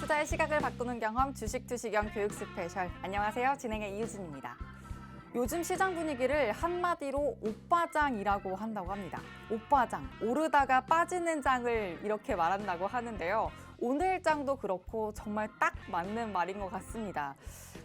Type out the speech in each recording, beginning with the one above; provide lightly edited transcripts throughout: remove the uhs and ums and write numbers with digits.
투자의 시각을 바꾸는 경험 주식 투시경 교육 스페셜. 안녕하세요. 진행의 이유진입니다. 요즘 시장 분위기를 한마디로 오빠장이라고 한다고 합니다. 오빠장, 오르다가 빠지는 장을 이렇게 말한다고 하는데요. 오늘 장도 그렇고 정말 딱 맞는 말인 것 같습니다.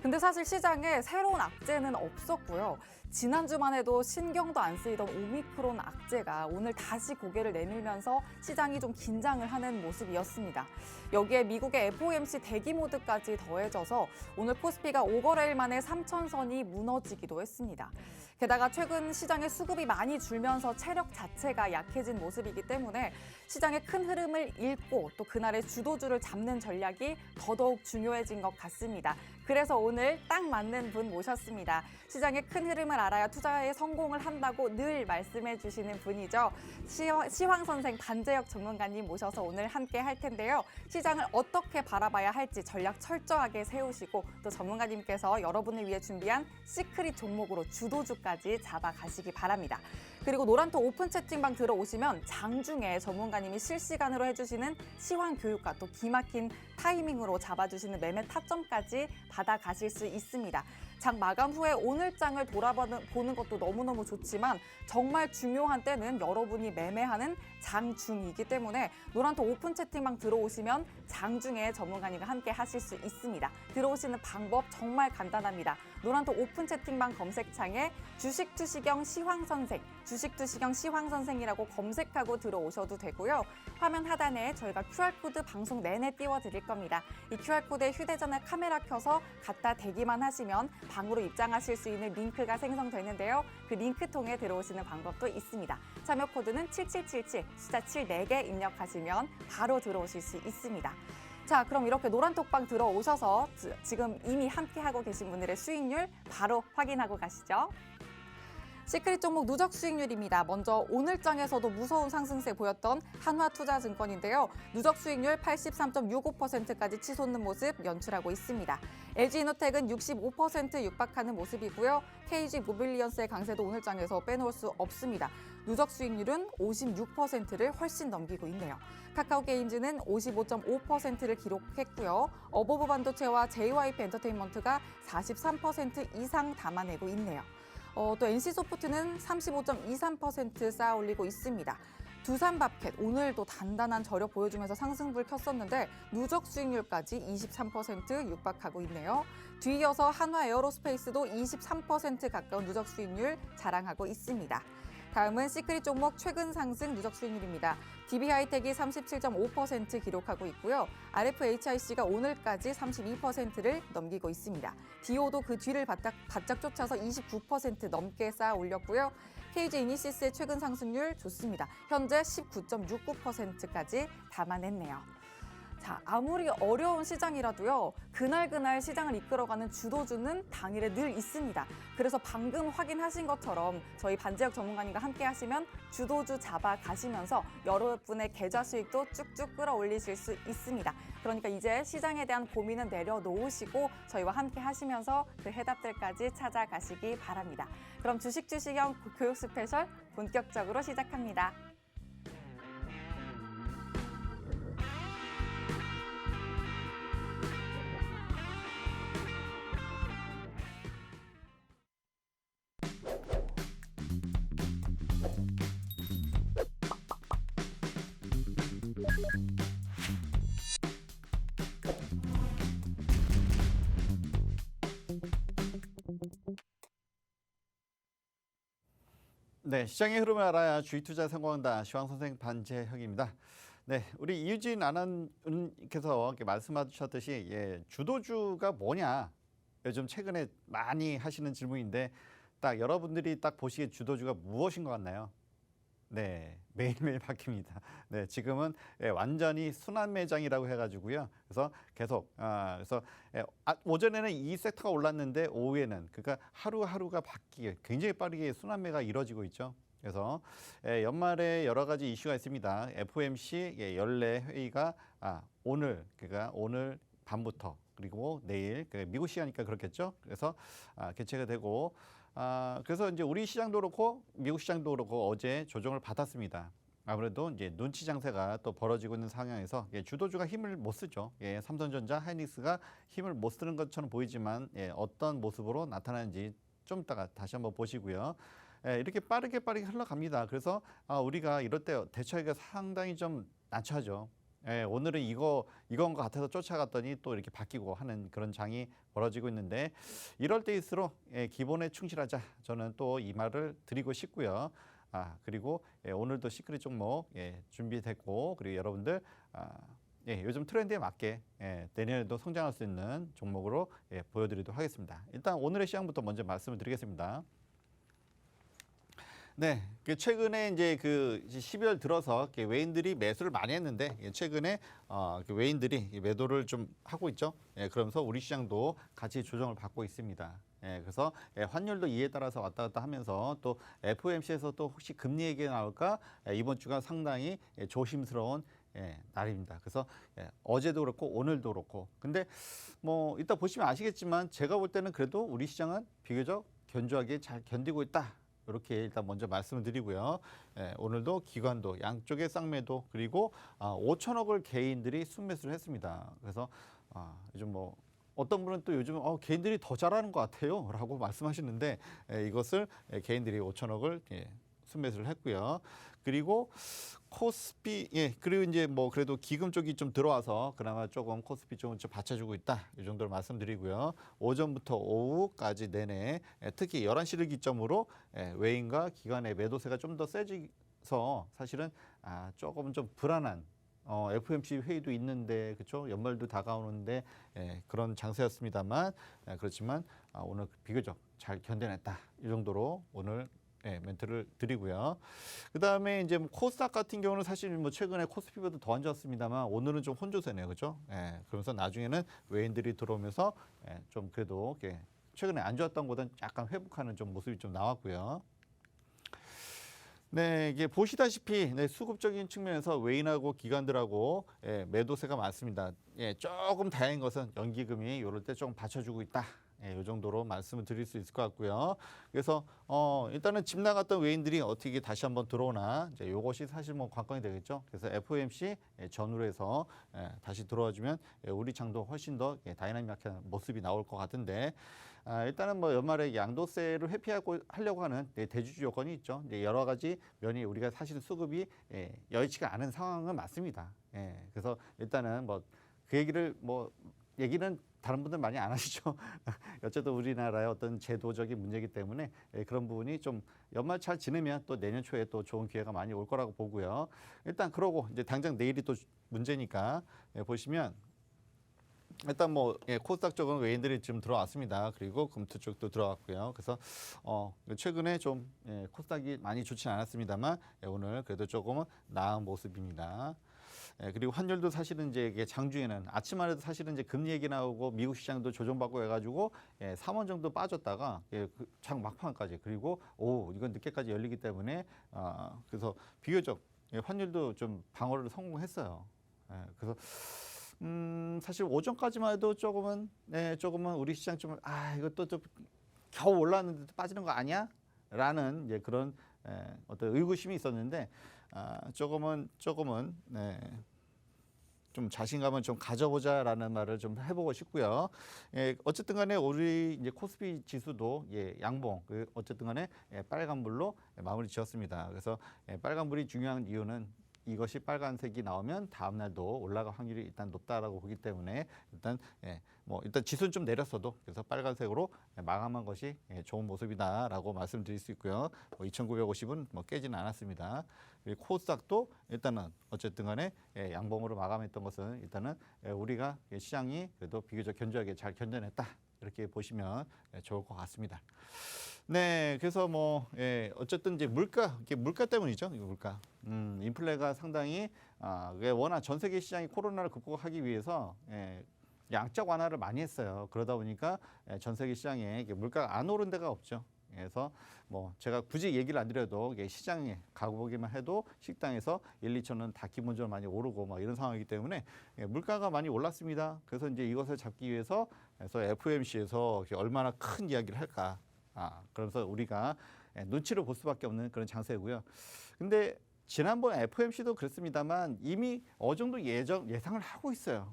근데 사실 시장에 새로운 악재는 없었고요. 지난주만 해도 신경도 안 쓰이던 오미크론 악재가 오늘 다시 고개를 내밀면서 시장이 좀 긴장을 하는 모습이었습니다. 여기에 미국의 FOMC 대기 모드까지 더해져서 오늘 코스피가 5거래일 만에 3,000선이 무너지기도 했습니다. 게다가 최근 시장의 수급이 많이 줄면서 체력 자체가 약해진 모습이기 때문에 시장의 큰 흐름을 읽고 또 그날의 주도주를 잡는 전략이 더더욱 중요해진 것 같습니다. 그래서 오늘 딱 맞는 분 모셨습니다. 시장의 큰 흐름을 알아야 투자에 성공을 한다고 늘 말씀해 주시는 분이죠. 시황 선생 반재혁 전문가님 모셔서 오늘 함께 할 텐데요. 시장을 어떻게 바라봐야 할지 전략 철저하게 세우시고 또 전문가님께서 여러분을 위해 준비한 시크릿 종목으로 주도주까지 잡아가시기 바랍니다. 그리고 노란톡 오픈 채팅방 들어오시면 장중에 전문가님이 실시간으로 해주시는 시황 교육과 또 기막힌 타이밍으로 잡아주시는 매매 타점까지 받아가실 수 있습니다. 장 마감 후에 오늘 장을 돌아보는 것도 너무너무 좋지만 정말 중요한 때는 여러분이 매매하는 장중이기 때문에 노란톡 오픈 채팅방 들어오시면 장중에 전문가님과 함께 하실 수 있습니다. 들어오시는 방법 정말 간단합니다. 노란톡 오픈 채팅방 검색창에 주식투시경 시황선생, 주식투시경 시황선생이라고 검색하고 들어오셔도 되고요. 화면 하단에 저희가 QR코드 방송 내내 띄워드릴 겁니다. 이 QR코드에 휴대전화 카메라 켜서 갖다 대기만 하시면 방으로 입장하실 수 있는 링크가 생성되는데요. 그 링크 통해 들어오시는 방법도 있습니다. 참여 코드는 7777, 숫자 7 4개 입력하시면 바로 들어오실 수 있습니다. 자, 그럼 이렇게 노란톡방 들어오셔서 지금 이미 함께하고 계신 분들의 수익률 바로 확인하고 가시죠. 시크릿 종목 누적 수익률입니다. 먼저 오늘 장에서도 무서운 상승세 보였던 한화투자증권인데요. 누적 수익률 83.65%까지 치솟는 모습 연출하고 있습니다. LG이노텍은 65% 육박하는 모습이고요. KG모빌리언스의 강세도 오늘 장에서 빼놓을 수 없습니다. 누적 수익률은 56%를 훨씬 넘기고 있네요. 카카오게임즈는 55.5%를 기록했고요. 어버브 반도체와 JYP 엔터테인먼트가 43% 이상 담아내고 있네요. 또 NC소프트는 35.23% 쌓아 올리고 있습니다. 두산밥켓 오늘도 단단한 저력 보여주면서 상승불 켰었는데 누적 수익률까지 23% 육박하고 있네요. 뒤이어서 한화에어로스페이스도 23% 가까운 누적 수익률 자랑하고 있습니다. 다음은 시크릿 종목 최근 상승 누적 수익률입니다. DB하이텍이 37.5% 기록하고 있고요. RFHIC가 오늘까지 32%를 넘기고 있습니다. 디오도 그 뒤를 바짝 쫓아서 29% 넘게 쌓아 올렸고요. KG이니시스의 최근 상승률 좋습니다. 현재 19.69%까지 담아냈네요. 자, 아무리 어려운 시장이라도요. 그날 시장을 이끌어가는 주도주는 당일에 늘 있습니다. 그래서 방금 확인하신 것처럼 저희 반재혁 전문가님과 함께 하시면 주도주 잡아가시면서 여러분의 계좌 수익도 쭉쭉 끌어올리실 수 있습니다. 그러니까 이제 시장에 대한 고민은 내려놓으시고 저희와 함께 하시면서 그 해답들까지 찾아가시기 바랍니다. 그럼 주식투시경 교육 스페셜 본격적으로 시작합니다. 네, 시장의 흐름을 알아야 주식 투자에 성공한다. 시황선생 반재혁입니다. 네, 우리 이유진 아나운서께서 말씀하셨듯이 주도주가 뭐냐? 요즘 최근에 많이 하시는 질문인데 딱 여러분들이 딱 보시기에 주도주가 무엇인 것 같나요? 네, 매일매일 바뀝니다. 네, 지금은 완전히 순환 매장이라고 해가지고요. 그래서 계속 그래서 오전에는 이 섹터가 올랐는데 오후에는 그러니까 하루하루가 바뀌게 굉장히 빠르게 순환 매가 이루어지고 있죠. 그래서 연말에 여러 가지 이슈가 있습니다. FOMC 연례 회의가 오늘 그러니까 오늘 밤부터 그리고 내일 미국 시간이니까 그렇겠죠. 그래서 개최가 되고 그래서 이제 우리 시장도 그렇고 미국 시장도 그렇고 어제 조정을 받았습니다. 아무래도 이제 눈치 장세가 또 벌어지고 있는 상황에서 주도주가 힘을 못 쓰죠. 삼성전자, 하이닉스가 힘을 못 쓰는 것처럼 보이지만 어떤 모습으로 나타나는지 좀 이따가 다시 한번 보시고요. 이렇게 빠르게 흘러갑니다. 그래서 우리가 이럴 때 대처하기가 상당히 좀 난처하죠. 오늘은 이건 것 같아서 쫓아갔더니 또 이렇게 바뀌고 하는 그런 장이 벌어지고 있는데 이럴 때일수록 기본에 충실하자. 저는 또 이 말을 드리고 싶고요. 그리고 오늘도 시크릿 종목 준비됐고 그리고 여러분들 요즘 트렌드에 맞게 내년에도 성장할 수 있는 종목으로 보여드리도록 하겠습니다. 일단 오늘의 시장부터 먼저 말씀을 드리겠습니다. 네, 최근에 이제 12월 들어서 외인들이 매수를 많이 했는데 최근에 외인들이 매도를 좀 하고 있죠. 그러면서 우리 시장도 같이 조정을 받고 있습니다. 그래서 환율도 이에 따라서 왔다 갔다 하면서 또 FOMC에서 또 혹시 금리 얘기 나올까 이번 주가 상당히 조심스러운 날입니다. 그래서 어제도 그렇고 오늘도 그렇고 근데 뭐 이따 보시면 아시겠지만 제가 볼 때는 그래도 우리 시장은 비교적 견조하게 잘 견디고 있다. 이렇게 일단 먼저 말씀을 드리고요. 오늘도 기관도 양쪽의 쌍매도 그리고 5천억을 개인들이 순매수를 했습니다. 그래서 요즘 뭐 어떤 분은 또 요즘 개인들이 더 잘하는 것 같아요 라고 말씀하시는데 이것을 개인들이 5천억을 순매수를 했고요. 그리고 코스피 그리고 이제 뭐 그래도 기금 쪽이 좀 들어와서 그나마 조금 코스피 쪽은 좀 받쳐주고 있다 이 정도로 말씀드리고요. 오전부터 오후까지 내내 특히 11시를 기점으로 외인과 기관의 매도세가 좀 더 세져서 사실은 조금 좀 불안한 FOMC 회의도 있는데 그렇죠 연말도 다가오는데 그런 장세였습니다만 그렇지만 오늘 비교적 잘 견뎌냈다 이 정도로 오늘 멘트를 드리고요. 그 다음에 이제 뭐 코스닥 같은 경우는 사실 뭐 최근에 코스피보다 더 안 좋았습니다만 오늘은 좀 혼조세네요, 그렇죠? 그러면서 나중에는 외인들이 들어오면서 좀 그래도 최근에 안 좋았던 것보다는 약간 회복하는 좀 모습이 좀 나왔고요. 네, 이게 보시다시피 수급적인 측면에서 외인하고 기관들하고 매도세가 많습니다. 조금 다행인 것은 연기금이 이럴 때 좀 받쳐주고 있다. 이 정도로 말씀을 드릴 수 있을 것 같고요. 그래서 일단은 집 나갔던 외인들이 어떻게 다시 한번 들어오나 이제 이것이 사실 뭐 관건이 되겠죠. 그래서 FOMC 전후로 해서 다시 들어와주면 우리 장도 훨씬 더 다이나믹한 모습이 나올 것 같은데 일단은 뭐 연말에 양도세를 하려고 하는 대주주 요건이 있죠. 이제 여러 가지 면이 우리가 사실 수급이 여의치가 않은 상황은 맞습니다. 그래서 일단은 뭐 그 얘기는 다른 분들 많이 안 하시죠. 어쨌든 우리나라의 어떤 제도적인 문제이기 때문에 그런 부분이 좀 연말 잘 지내면 또 내년 초에 또 좋은 기회가 많이 올 거라고 보고요. 일단 그러고 이제 당장 내일이 또 문제니까 보시면 일단 뭐 코스닥 쪽은 외인들이 지금 들어왔습니다. 그리고 금투 쪽도 들어왔고요. 그래서 최근에 좀 코스닥이 많이 좋지는 않았습니다만 오늘 그래도 조금은 나은 모습입니다. 그리고 환율도 사실은 이제 이게 장중에는 아침만 해도 사실은 이제 금리 얘기 나오고 미국 시장도 조정받고 해가지고 3원 정도 빠졌다가 장 막판까지 그리고 이건 늦게까지 열리기 때문에 그래서 비교적 환율도 좀 방어를 성공했어요. 그래서 사실 오전까지만 해도 조금은 우리 시장 좀 이것도 좀 겨우 올랐는데 빠지는 거 아니야? 라는 이제 그런 어떤 의구심이 있었는데 조금은 좀 자신감을 좀 가져보자라는 말을 좀 해보고 싶고요. 어쨌든 간에 우리 이제 코스피 지수도 양봉 어쨌든 간에 빨간불로 마무리 지었습니다. 그래서 빨간불이 중요한 이유는 이것이 빨간색이 나오면 다음 날도 올라갈 확률이 일단 높다라고 보기 때문에 일단 일단 지수는 좀 내렸어도 그래서 빨간색으로 마감한 것이 좋은 모습이다라고 말씀드릴 수 있고요. 2,950은 깨지는 않았습니다. 그리고 코스닥도 일단은 어쨌든 간에 양봉으로 마감했던 것은 일단은 우리가 시장이 그래도 비교적 견조하게 잘 견뎌냈다. 이렇게 보시면 좋을 것 같습니다. 네, 그래서 어쨌든 이제 물가 때문이죠. 이거 물가. 인플레가 상당히 워낙 전 세계 시장이 코로나를 극복하기 위해서 양적 완화를 많이 했어요. 그러다 보니까 전 세계 시장에 물가가 안 오른 데가 없죠. 그래서 제가 굳이 얘기를 안 드려도 시장에 가보기만 해도 식당에서 1, 2천 원 다 기본적으로 많이 오르고 이런 상황이기 때문에 물가가 많이 올랐습니다. 그래서 이제 이것을 잡기 위해서 FOMC에서 얼마나 큰 이야기를 할까. 그러면서 우리가 눈치를 볼 수밖에 없는 그런 장세고요. 근데 지난번 FOMC도 그렇습니다만 이미 어느 정도 예상을 하고 있어요.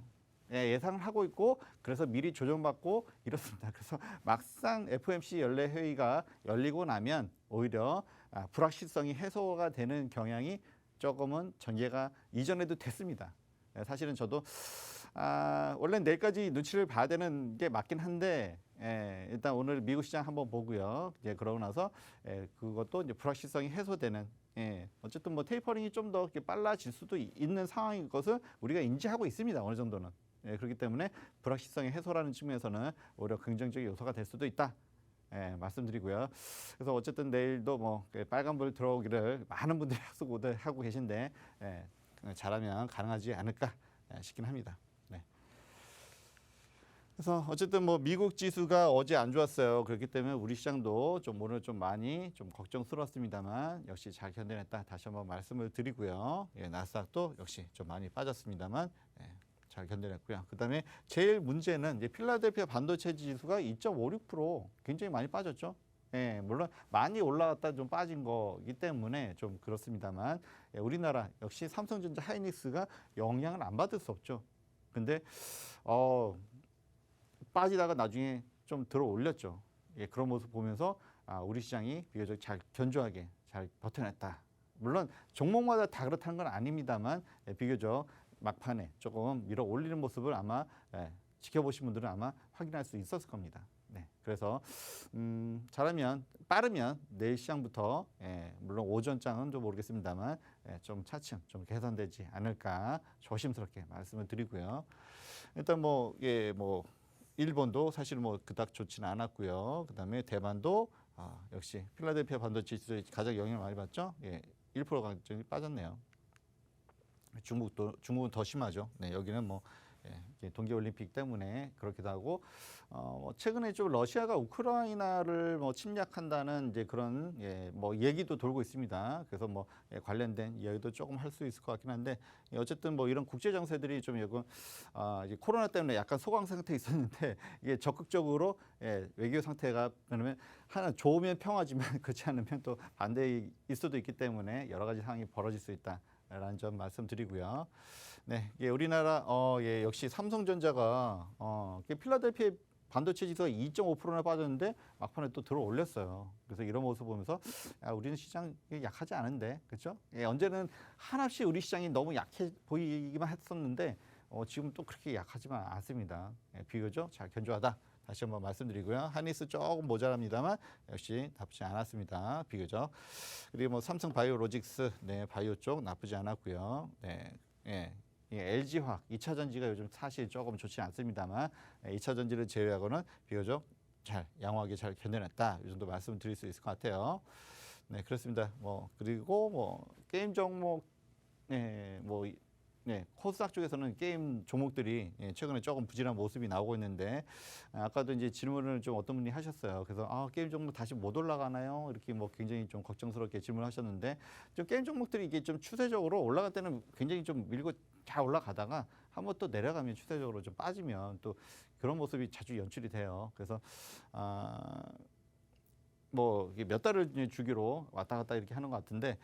예상을 하고 있고 그래서 미리 조정받고 이렇습니다. 그래서 막상 FOMC 연례 회의가 열리고 나면 오히려 불확실성이 해소가 되는 경향이 조금은 전개가 이전에도 됐습니다. 사실은 저도 원래 내일까지 눈치를 봐야 되는 게 맞긴 한데 일단 오늘 미국 시장 한번 보고요. 그러고 나서 그것도 이제 불확실성이 해소되는 어쨌든 뭐 테이퍼링이 좀 더 빨라질 수도 있는 상황인 것을 우리가 인지하고 있습니다. 어느 정도는. 그렇기 때문에 불확실성의 해소라는 측면에서는 오히려 긍정적인 요소가 될 수도 있다. 말씀드리고요. 그래서 어쨌든 내일도 뭐 빨간불 들어오기를 많은 분들이 하고 계신데 잘하면 가능하지 않을까 싶긴 합니다. 네. 그래서 어쨌든 뭐 미국 지수가 어제 안 좋았어요. 그렇기 때문에 우리 시장도 좀 오늘 좀 많이 좀 걱정스러웠습니다만 역시 잘 견뎌냈다. 다시 한번 말씀을 드리고요. 나스닥도 역시 좀 많이 빠졌습니다만 잘 견뎌냈고요. 그다음에 제일 문제는 이제 필라델피아 반도체 지수가 2.56% 굉장히 많이 빠졌죠. 물론 많이 올라갔다 좀 빠진 거기 때문에 좀 그렇습니다만 우리나라 역시 삼성전자 하이닉스가 영향을 안 받을 수 없죠. 근데 빠지다가 나중에 좀 들어 올렸죠. 그런 모습 보면서 우리 시장이 비교적 잘 견조하게 잘 버텨냈다. 물론 종목마다 다 그렇다는 건 아닙니다만 비교적 막판에 조금 밀어 올리는 모습을 아마 지켜보신 분들은 아마 확인할 수 있었을 겁니다. 네, 그래서 잘하면 빠르면 내일 시장부터 물론 오전장은 좀 모르겠습니다만 좀 차츰 좀 개선되지 않을까 조심스럽게 말씀을 드리고요. 일단 뭐 일본도 사실 뭐 그닥 좋지는 않았고요. 그다음에 대만도 역시 필라델피아 반도체 지수에 가장 영향을 많이 받죠. 1% 가격이 빠졌네요. 중국은 더 심하죠. 네, 여기는 뭐 동계올림픽 때문에 그렇기도 하고 최근에 좀 러시아가 우크라이나를 뭐 침략한다는 이제 그런 뭐 얘기도 돌고 있습니다. 그래서 뭐 관련된 이야기도 조금 할 수 있을 것 같긴 한데 어쨌든 뭐 이런 국제 정세들이 좀 이제 코로나 때문에 약간 소강 상태에 있었는데 이게 적극적으로 외교 상태가 그러면 하나 좋으면 평화지만 그렇지 않으면 또 반대일 수도 있기 때문에 여러 가지 상황이 벌어질 수 있다. 라는 점 말씀드리고요. 네, 우리나라 역시 삼성전자가 필라델피아 반도체 지수가 2.5%나 빠졌는데 막판에 또 들어 올렸어요. 그래서 이런 모습 보면서 우리는 시장 약하지 않은데, 그렇죠? 언제는 한없이 우리 시장이 너무 약해 보이기만 했었는데 지금 또 그렇게 약하지만 않습니다. 비교적 잘 견조하다. 다시 한번 말씀드리고요. 하니스 조금 모자랍니다만 역시 나쁘지 않았습니다. 비교적. 그리고 뭐 삼성 바이오로직스, 바이오 쪽 나쁘지 않았고요. LG화학, 2차 전지가 요즘 사실 조금 좋지 않습니다만 2차 전지를 제외하고는 비교적 잘 양호하게 잘 견뎌냈다. 이 정도 말씀드릴 수 있을 것 같아요. 네, 그렇습니다. 그리고 게임 종목, 코스닥 쪽에서는 게임 종목들이 최근에 조금 부진한 모습이 나오고 있는데 아까도 이제 질문을 좀 어떤 분이 하셨어요. 그래서 게임 종목 다시 못 올라가나요? 이렇게 뭐 굉장히 좀 걱정스럽게 질문하셨는데 좀 게임 종목들이 이게 좀 추세적으로 올라갈 때는 굉장히 좀 밀고 잘 올라가다가 한번 또 내려가면 추세적으로 좀 빠지면 또 그런 모습이 자주 연출이 돼요. 그래서 몇 달을 주기로 왔다 갔다 이렇게 하는 것 같은데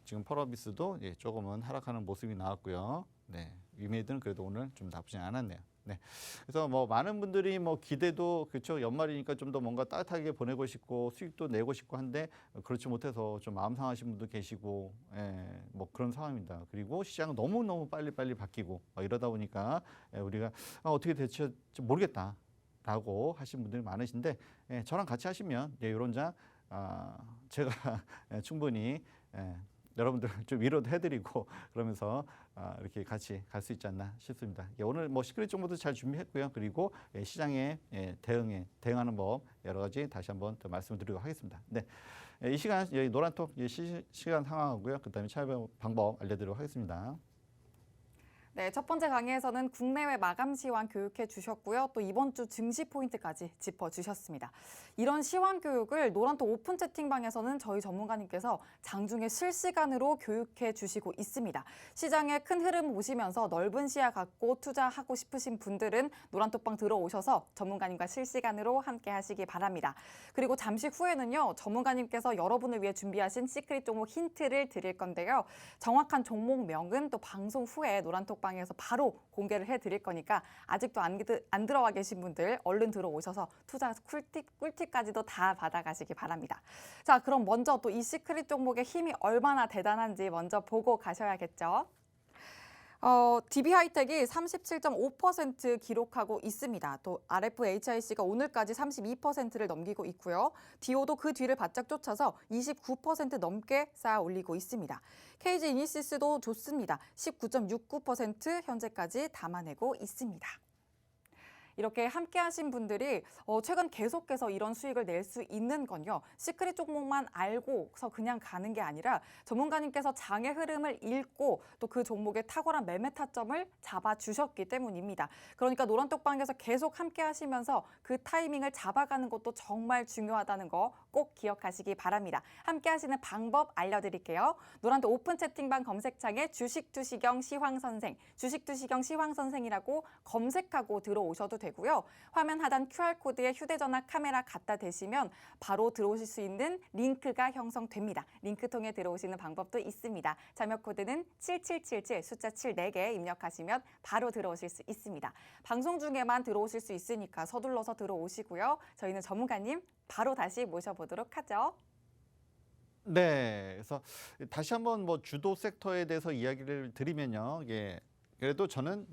지금 펄어비스도 조금은 하락하는 모습이 나왔고요. 네, 위메이드는 그래도 오늘 좀 나쁘지 않았네요. 네, 그래서 뭐 많은 분들이 뭐 기대도 그렇죠. 연말이니까 좀 더 뭔가 따뜻하게 보내고 싶고 수익도 내고 싶고 한데 그렇지 못해서 좀 마음 상하신 분도 계시고 뭐 그런 상황입니다. 그리고 시장은 너무 빨리 바뀌고 이러다 보니까 우리가 어떻게 대처할지 모르겠다. 라고 하신 분들이 많으신데 저랑 같이 하시면 이런 장 제가 충분히 여러분들 좀 위로도 해드리고 그러면서 이렇게 같이 갈 수 있지 않나 싶습니다. 오늘 뭐 시크릿 정보도 잘 준비했고요. 그리고 시장에 대응하는 법 여러 가지 다시 한번 또 말씀을 드리도록 하겠습니다. 네, 이 시간 노란톡 시간 상황하고요. 그다음에 차별 방법 알려드리도록 하겠습니다. 네, 첫 번째 강의에서는 국내외 마감 시황 교육해 주셨고요. 또 이번 주 증시 포인트까지 짚어주셨습니다. 이런 시황 교육을 노란톡 오픈 채팅방에서는 저희 전문가님께서 장중에 실시간으로 교육해 주시고 있습니다. 시장의 큰 흐름 보시면서 넓은 시야 갖고 투자하고 싶으신 분들은 노란톡방 들어오셔서 전문가님과 실시간으로 함께 하시기 바랍니다. 그리고 잠시 후에는요, 전문가님께서 여러분을 위해 준비하신 시크릿 종목 힌트를 드릴 건데요. 정확한 종목명은 또 방송 후에 노란톡방에서 바로 공개를 해드릴 거니까 아직도 안 들어와 계신 분들 얼른 들어오셔서 투자 꿀팁까지도 다 받아가시기 바랍니다. 자, 그럼 먼저 또 이 시크릿 종목의 힘이 얼마나 대단한지 먼저 보고 가셔야겠죠. DB하이텍이 37.5% 기록하고 있습니다. 또 RFHIC가 오늘까지 32%를 넘기고 있고요. 디오도 그 뒤를 바짝 쫓아서 29% 넘게 쌓아 올리고 있습니다. KG 이니시스도 좋습니다. 19.69% 현재까지 담아내고 있습니다. 이렇게 함께 하신 분들이 최근 계속해서 이런 수익을 낼 수 있는 건요. 시크릿 종목만 알고서 그냥 가는 게 아니라 전문가님께서 장의 흐름을 읽고 또 그 종목의 탁월한 매매 타점을 잡아주셨기 때문입니다. 그러니까 노란톡방에서 계속 함께 하시면서 그 타이밍을 잡아가는 것도 정말 중요하다는 거 꼭 기억하시기 바랍니다. 함께 하시는 방법 알려드릴게요. 노란톡 오픈 채팅방 검색창에 주식투시경 시황선생, 주식투시경 시황선생이라고 검색하고 들어오셔도 되고요. 화면 하단 QR코드에 휴대전화 카메라 갖다 대시면 바로 들어오실 수 있는 링크가 형성됩니다. 링크 통해 들어오시는 방법도 있습니다. 참여 코드는 7777 숫자 7 4개 입력하시면 바로 들어오실 수 있습니다. 방송 중에만 들어오실 수 있으니까 서둘러서 들어오시고요. 저희는 전문가님 바로 다시 모셔보도록 하죠. 네, 그래서 다시 한번 뭐 주도 섹터에 대해서 이야기를 드리면요. 예. 그래도 저는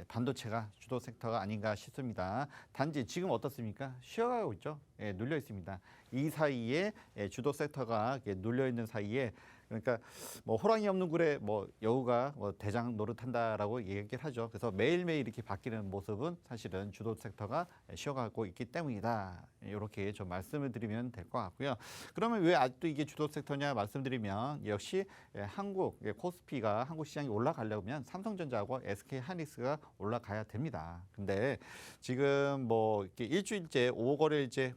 반도체가 주도 섹터가 아닌가 싶습니다. 단지 지금 어떻습니까? 쉬어가고 있죠. 눌려 있습니다. 이 사이에 주도 섹터가 눌려 있는 사이에 그러니까 뭐 호랑이 없는 굴에 뭐 여우가 뭐 대장 노릇한다라고 얘기를 하죠. 그래서 매일매일 이렇게 바뀌는 모습은 사실은 주도 섹터가 쉬어가고 있기 때문이다. 이렇게 좀 말씀을 드리면 될 것 같고요. 그러면 왜 아직도 이게 주도 섹터냐 말씀드리면 역시 한국 코스피가 한국 시장이 올라가려면 삼성전자하고 SK하이닉스가 올라가야 됩니다. 근데 지금 뭐 이렇게 일주일째 5거래일째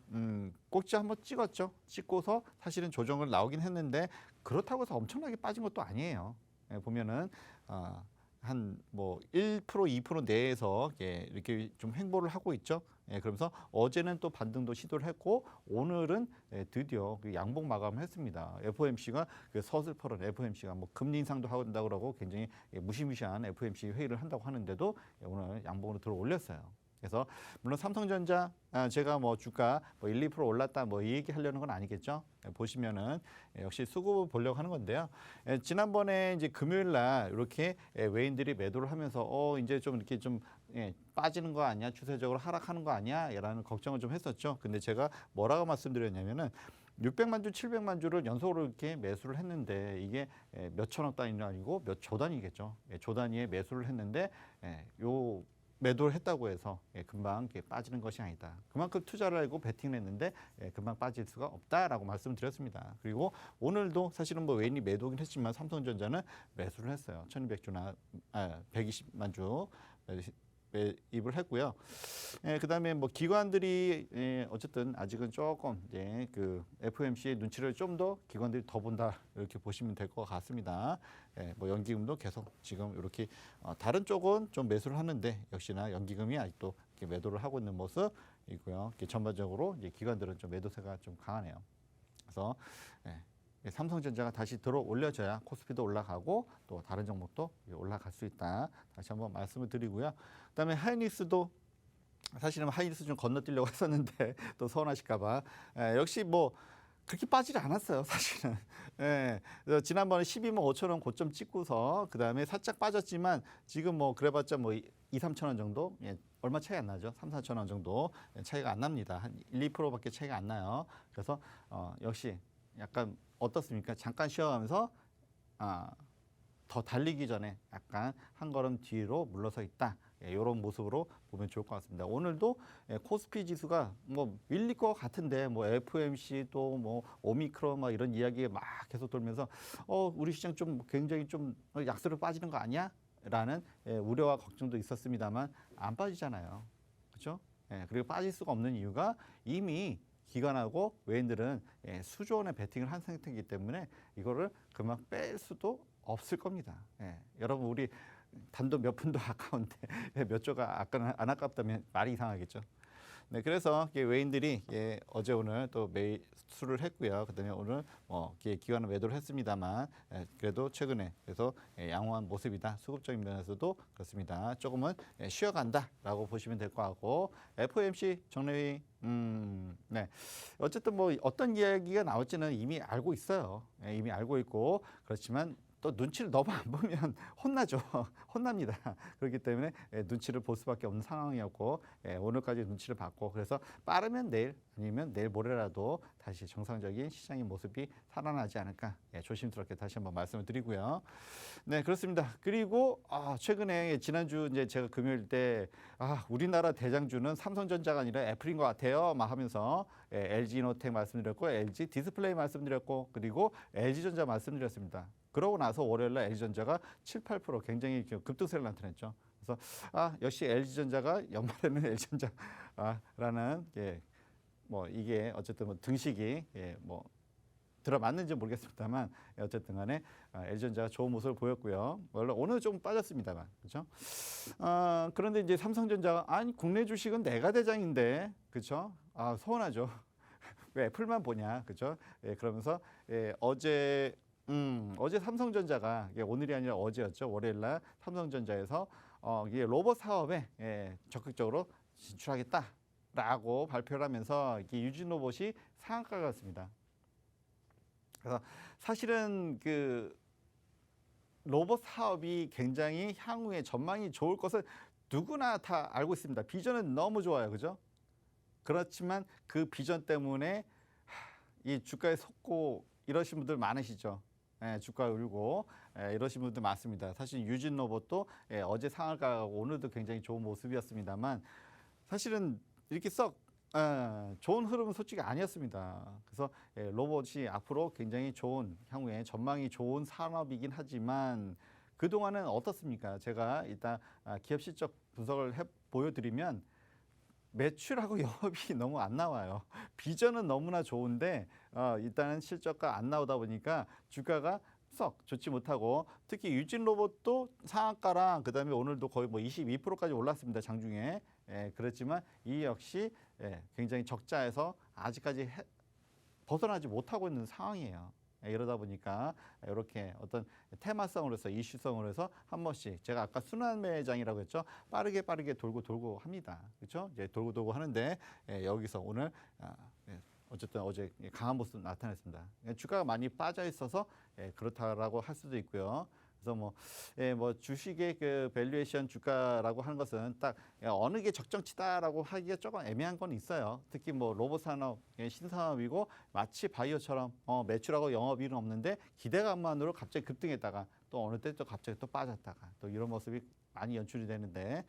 꼭지 한번 찍었죠. 찍고서 사실은 조정을 나오긴 했는데 그렇다고 해서 엄청나게 빠진 것도 아니에요. 보면은 한 뭐 1%, 2% 내에서 이렇게 좀 횡보를 하고 있죠. 그러면서 어제는 또 반등도 시도를 했고 오늘은 드디어 그 양봉 마감을 했습니다. FOMC가 그 서슬퍼런 FOMC가 뭐 금리 인상도 한다고 그러고 굉장히 무시무시한 FOMC 회의를 한다고 하는데도 오늘 양봉으로 들어 올렸어요. 그래서 물론 삼성전자 제가 뭐 주가 뭐 1, 2% 올랐다 뭐 이 얘기 하려는 건 아니겠죠. 보시면은 역시 수급을 보려고 하는 건데요. 지난번에 이제 금요일 날 이렇게 외인들이 매도를 하면서 이제 좀 이렇게 좀 빠지는 거 아니야? 추세적으로 하락하는 거 아니야? 라는 걱정을 좀 했었죠. 근데 제가 뭐라고 말씀드렸냐면은 600만 주, 700만 주를 연속으로 이렇게 매수를 했는데 이게 몇 천억 단위는 아니고 몇 조 단위겠죠. 조 단위에 매수를 했는데 요 매도를 했다고 해서 금방 빠지는 것이 아니다. 그만큼 투자를 하고 베팅을 했는데 금방 빠질 수가 없다라고 말씀드렸습니다. 그리고 오늘도 사실은 뭐 외인이 매도긴 했지만 삼성전자는 매수를 했어요. 1200주나 120만 주 매입을 했고요. 그다음에 뭐 기관들이 어쨌든 아직은 조금 그 FOMC의 눈치를 좀 더 기관들이 더 본다 이렇게 보시면 될 것 같습니다. 뭐 연기금도 계속 지금 이렇게 다른 쪽은 좀 매수를 하는데 역시나 연기금이 아직도 이렇게 매도를 하고 있는 모습이고요. 전반적으로 이제 기관들은 좀 매도세가 좀 강하네요. 그래서 삼성전자가 다시 들어 올려져야 코스피도 올라가고 또 다른 종목도 올라갈 수 있다. 다시 한번 말씀을 드리고요. 그다음에 하이닉스도 사실은 하이닉스 좀 건너뛰려고 했었는데 또 서운하실까봐 역시 뭐 그렇게 빠지지 않았어요, 사실은. 지난번에 12만 5천 원 고점 찍고서 그다음에 살짝 빠졌지만 지금 뭐 그래봤자 뭐 2, 3천 원 정도 얼마 차이 안 나죠. 3, 4천 원 정도 차이가 안 납니다. 한 1, 2%밖에 차이가 안 나요. 그래서 역시 약간 어떻습니까? 잠깐 쉬어가면서 더 달리기 전에 약간 한 걸음 뒤로 물러서 있다. 이런 모습으로 보면 좋을 것 같습니다. 오늘도 코스피 지수가 뭐 밀릴 것 같은데 뭐 FOMC 또 뭐 오미크론 막 이런 이야기가 막 계속 돌면서 우리 시장 좀 굉장히 좀 약세로 빠지는 거 아니야? 라는 우려와 걱정도 있었습니다만 안 빠지잖아요. 그렇죠? 그리고 빠질 수가 없는 이유가 이미 기관하고 외인들은 수조 원의 베팅을 한 상태이기 때문에 이거를 그만 뺄 수도 없을 겁니다. 여러분 우리 단돈 몇 푼도 아까운데 몇 조가 안 아깝다면 말이 이상하겠죠. 네, 그래서 외인들이 어제 오늘 또 매수를 했고요. 그다음에 오늘 기관은 매도를 했습니다만 그래도 최근에 그래서 양호한 모습이다. 수급적인 면에서도 그렇습니다. 조금은 쉬어간다라고 보시면 될 것 같고 FOMC 정례위 네, 어쨌든 뭐 어떤 이야기가 나올지는 이미 알고 있어요. 이미 알고 있고 그렇지만 또 눈치를 너무 안 보면 혼나죠. 혼납니다. 그렇기 때문에 눈치를 볼 수밖에 없는 상황이었고 오늘까지 눈치를 봤고 그래서 빠르면 내일 아니면 내일 모레라도 다시 정상적인 시장의 모습이 살아나지 않을까 조심스럽게 다시 한번 말씀을 드리고요. 네, 그렇습니다. 그리고 최근에 지난주 이제 제가 금요일 때 우리나라 대장주는 삼성전자가 아니라 애플인 것 같아요. 막 하면서 LG이노텍 말씀드렸고 LG 디스플레이 말씀드렸고 그리고 LG전자 말씀드렸습니다. 그러고 나서 월요일날 LG전자가 7, 8% 굉장히 급등세를 나타냈죠. 그래서 역시 LG전자가 연말에는 LG전자라는 뭐 이게 어쨌든 뭐 등식이 뭐 들어맞는지 모르겠습니다만 어쨌든 간에 LG전자가 좋은 모습을 보였고요. 물론 오늘 좀 빠졌습니다만 그렇죠. 그런데 이제 삼성전자가 아니 국내 주식은 내가 대장인데 그렇죠. 서운하죠. 왜 애플만 보냐 그렇죠. 그러면서 어제 삼성전자가 오늘이 아니라 어제였죠. 월요일날 삼성전자에서 이게 로봇 사업에 적극적으로 진출하겠다라고 발표를 하면서 이게 유진 로봇이 상한가가 갔습니다. 그래서 사실은 그 로봇 사업이 굉장히 향후에 전망이 좋을 것을 누구나 다 알고 있습니다. 비전은 너무 좋아요, 그죠? 그렇지만 그 비전 때문에 이 주가에 속고 이러신 분들 많으시죠. 주가 울고 이러신 분들 많습니다. 사실 유진 로봇도 어제 상한가가 오늘도 굉장히 좋은 모습이었습니다만 사실은 이렇게 썩 좋은 흐름은 솔직히 아니었습니다. 그래서 로봇이 앞으로 굉장히 좋은 향후에 전망이 좋은 산업이긴 하지만 그동안은 어떻습니까? 제가 일단 기업 실적 분석을 보여드리면 매출하고 영업이 너무 안 나와요. 비전은 너무나 좋은데 일단은 실적가 안 나오다 보니까 주가가 썩 좋지 못하고 특히 유진 로봇도 상한가랑 그다음에 오늘도 거의 뭐 22%까지 올랐습니다. 장중에. 그렇지만 이 역시 굉장히 적자에서 아직까지 벗어나지 못하고 있는 상황이에요. 이러다 보니까 이렇게 어떤 테마성으로 해서 이슈성으로 해서 한 번씩 제가 아까 순환 매장이라고 했죠. 빠르게 돌고 합니다. 그렇죠? 이제 돌고 하는데 여기서 오늘 어쨌든 어제 강한 모습 나타냈습니다. 주가가 많이 빠져 있어서 그렇다라고 할 수도 있고요. 그래서 뭐 주식의 그 밸류에이션 주가라고 하는 것은 딱 어느 게 적정치다라고 하기가 조금 애매한 건 있어요. 특히 뭐 로봇 산업 신산업이고 마치 바이오처럼 매출하고 영업이익은 없는데 기대감만으로 갑자기 급등했다가 또 어느 때 또 갑자기 또 빠졌다가 또 이런 모습이 많이 연출이 되는데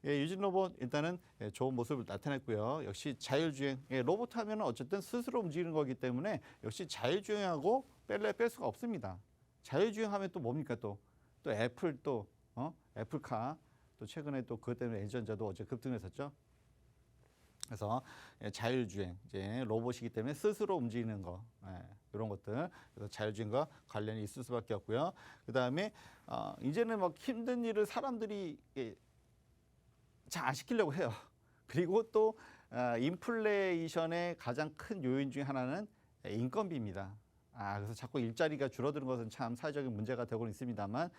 유진 로봇 일단은 좋은 모습을 나타냈고요. 역시 자율주행 로봇 하면은 어쨌든 스스로 움직이는 거기 때문에 역시 자율주행하고 뺄 수가 없습니다. 자율주행하면 또 뭡니까 또 애플 또 애플카 또 최근에 또 그것 때문에 LG전자도 어제 급등했었죠. 그래서 자율주행 이제 로봇이기 때문에 스스로 움직이는 거 이런 것들 그래서 자율주행과 관련이 있을 수밖에 없고요. 그 다음에 이제는 막 힘든 일을 사람들이 잘 안 시키려고 해요. 그리고 또 인플레이션의 가장 큰 요인 중에 하나는 인건비입니다. 그래서 자꾸 일자리가 줄어드는 것은 참 사회적인 문제가 되고는 있습니다만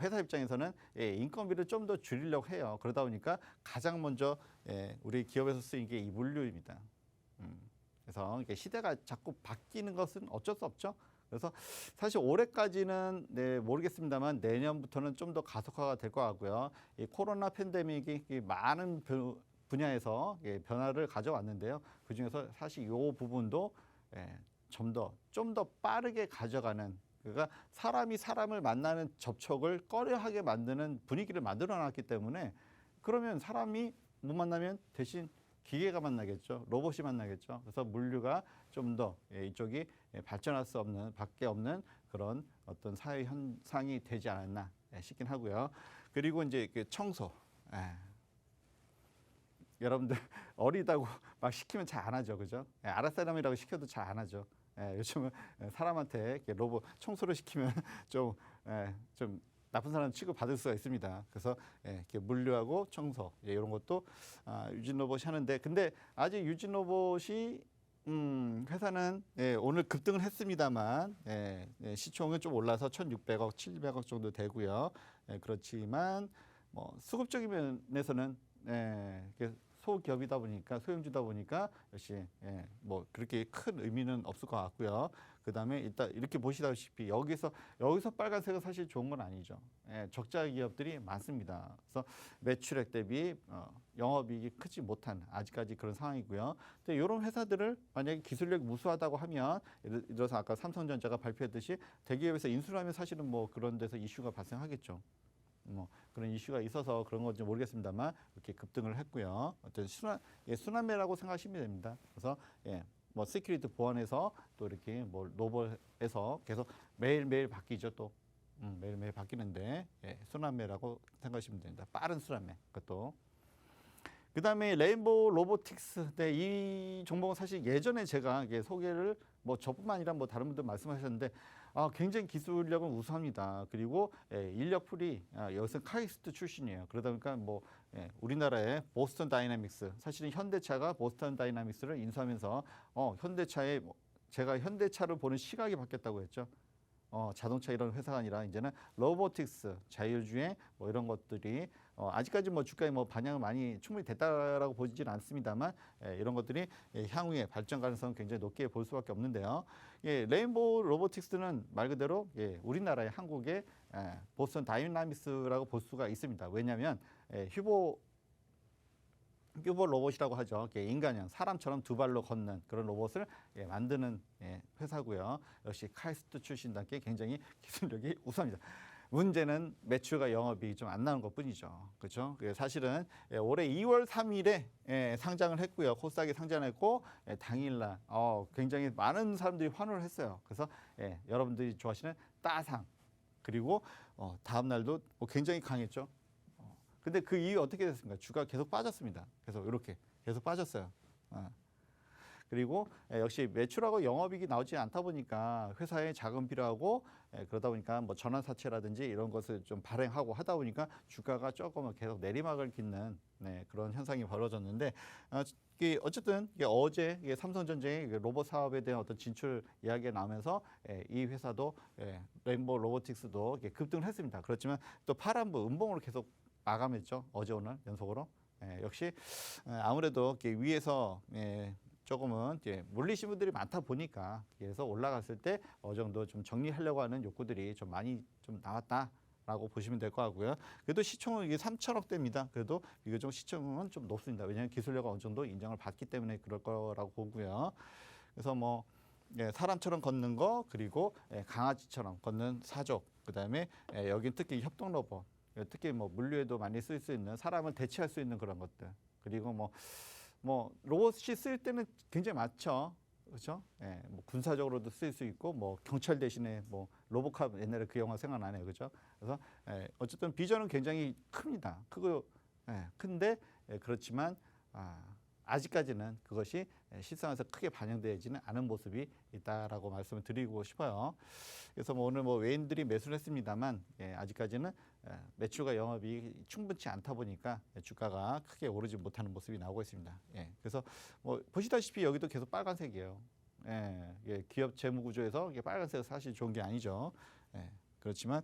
회사 입장에서는 인건비를 좀 더 줄이려고 해요. 그러다 보니까 가장 먼저 우리 기업에서 쓰인 게 이 물류입니다. 그래서 이게 시대가 자꾸 바뀌는 것은 어쩔 수 없죠. 그래서 사실 올해까지는 모르겠습니다만 내년부터는 좀 더 가속화가 될 것 같고요. 이 코로나 팬데믹이 많은 분야에서 변화를 가져왔는데요. 그중에서 사실 이 부분도 좀 더 빠르게 가져가는 그러니까 사람이 사람을 만나는 접촉을 꺼려하게 만드는 분위기를 만들어 놨기 때문에 그러면 사람이 못 만나면 대신 기계가 만나겠죠. 로봇이 만나겠죠. 그래서 물류가 좀 더 이쪽이 발전할 수 없는 밖에 없는 그런 어떤 사회 현상이 되지 않았나 싶긴 하고요. 그리고 이제 그 청소. 예. 여러분들 어리다고 막 시키면 잘 안 하죠, 그죠? 예, 아랫사람이라고 시켜도 잘 안 하죠. 예, 요즘은 사람한테 이렇게 로봇 청소를 시키면 좀, 좀 나쁜 사람 취급 받을 수가 있습니다. 그래서 이렇게 물류하고 청소 이런 것도 유진 로봇이 하는데, 근데 아직 유진 로봇이 회사는 오늘 급등을 했습니다만 시총은 좀 올라서 1,600억, 700억 정도 되고요. 그렇지만 뭐 수급적인 면에서는 이게 소기업이다 보니까 소형주다 보니까 역시 뭐 그렇게 큰 의미는 없을 것 같고요. 그다음에 일단 이렇게 보시다시피 여기서 빨간색은 사실 좋은 건 아니죠. 적자 기업들이 많습니다. 그래서 매출액 대비 영업이익이 크지 못한 아직까지 그런 상황이고요. 근데 이런 회사들을 만약에 기술력이 우수하다고 하면, 예를 들어서 아까 삼성전자가 발표했듯이 대기업에서 인수를 하면 사실은 뭐 그런 데서 이슈가 발생하겠죠. 뭐 그런 이슈가 있어서 그런 건지 모르겠습니다만 이렇게 급등을 했고요. 어떤 순환매라고 생각하시면 됩니다. 그래서 뭐 시큐리티 보안에서 또 이렇게 뭐 로봇에서 계속 매일매일 바뀌죠. 또 매일매일 바뀌는데 순환매라고 생각하시면 됩니다. 빠른 순환매 그것도. 그다음에 레인보우 로보틱스. 네, 이 종목은 사실 예전에 제가 소개를 뭐 저뿐만 아니라 뭐 다른 분들 말씀하셨는데 굉장히 기술력은 우수합니다. 그리고 인력풀이 여기서 카이스트 출신이에요. 그러다 보니까 뭐 우리나라의 보스턴 다이나믹스, 사실은 현대차가 보스턴 다이나믹스를 인수하면서 현대차의 제가 현대차를 보는 시각이 바뀌었다고 했죠. 자동차 이런 회사가 아니라 이제는 로보틱스, 자율주행 뭐 이런 것들이 아직까지 뭐 주가에 뭐 반영을 많이 충분히 됐다라고 보지는 않습니다만 이런 것들이 향후에 발전 가능성은 굉장히 높게 볼 수밖에 없는데요. 레인보우 로보틱스는 말 그대로 우리나라의 한국의 보스턴 다이나믹스라고 볼 수가 있습니다. 왜냐하면 휴보 로봇이라고 하죠. 인간형, 사람처럼 두 발로 걷는 그런 로봇을 만드는 회사고요. 역시 카이스트 출신답게 굉장히 기술력이 우수합니다. 문제는 매출과 영업이익이 좀 안 나오는 것뿐이죠. 그렇죠? 사실은 올해 2월 3일에 상장을 했고요. 코스닥에 상장했고 당일날 굉장히 많은 사람들이 환호를 했어요. 그래서 여러분들이 좋아하시는 따상, 그리고 다음 날도 굉장히 강했죠. 근데 그 이후 어떻게 됐습니까? 주가 계속 빠졌습니다. 그래서 이렇게 계속 빠졌어요. 그리고 역시 매출하고 영업이익이 나오지 않다 보니까 회사에 자금 필요하고 그러다 보니까 뭐 전환사채라든지 이런 것을 좀 발행하고 하다 보니까 주가가 조금 계속 내리막을 깃는 그런 현상이 벌어졌는데, 어쨌든 어제 삼성전자의 로봇 사업에 대한 어떤 진출 이야기가 나오면서 이 회사도 레인보우 로보틱스도 급등을 했습니다. 그렇지만 또 파란부 음봉으로 계속 마감했죠. 어제 오늘 연속으로. 역시 아무래도 위에서 조금은 몰리신 분들이 많다 보니까 그래서 올라갔을 때 어느 정도 좀 정리하려고 하는 욕구들이 좀 많이 좀 나왔다라고 보시면 될 것 같고요. 그래도 시총은 이게 3천억대입니다. 그래도 이거 좀 시총은 좀 높습니다. 왜냐하면 기술력가 어느 정도 인정을 받기 때문에 그럴 거라고 보고요. 그래서 뭐 사람처럼 걷는 거, 그리고 강아지처럼 걷는 사족, 그다음에 여긴 특히 협동 로봇, 특히 뭐 물류에도 많이 쓸 수 있는, 사람을 대체할 수 있는 그런 것들, 그리고 뭐 로봇이 쓸 때는 굉장히 많죠. 그렇죠? 뭐 군사적으로도 쓸 수 있고, 뭐 경찰 대신에 뭐 로보캅, 옛날에 그 영화 생각나네요. 그렇죠? 그래서 어쨌든 비전은 굉장히 큽니다. 크고 큰데 그렇지만 아직까지는 그것이 실생활에서 크게 반영되지는 않은 모습이 있다라고 말씀을 드리고 싶어요. 그래서 뭐 오늘 뭐 외인들이 매수를 했습니다만 아직까지는 매출과 영업이 충분치 않다 보니까 주가가 크게 오르지 못하는 모습이 나오고 있습니다. 그래서 뭐 보시다시피 여기도 계속 빨간색이에요. 기업 재무 구조에서 이게 빨간색은 사실 좋은 게 아니죠. 그렇지만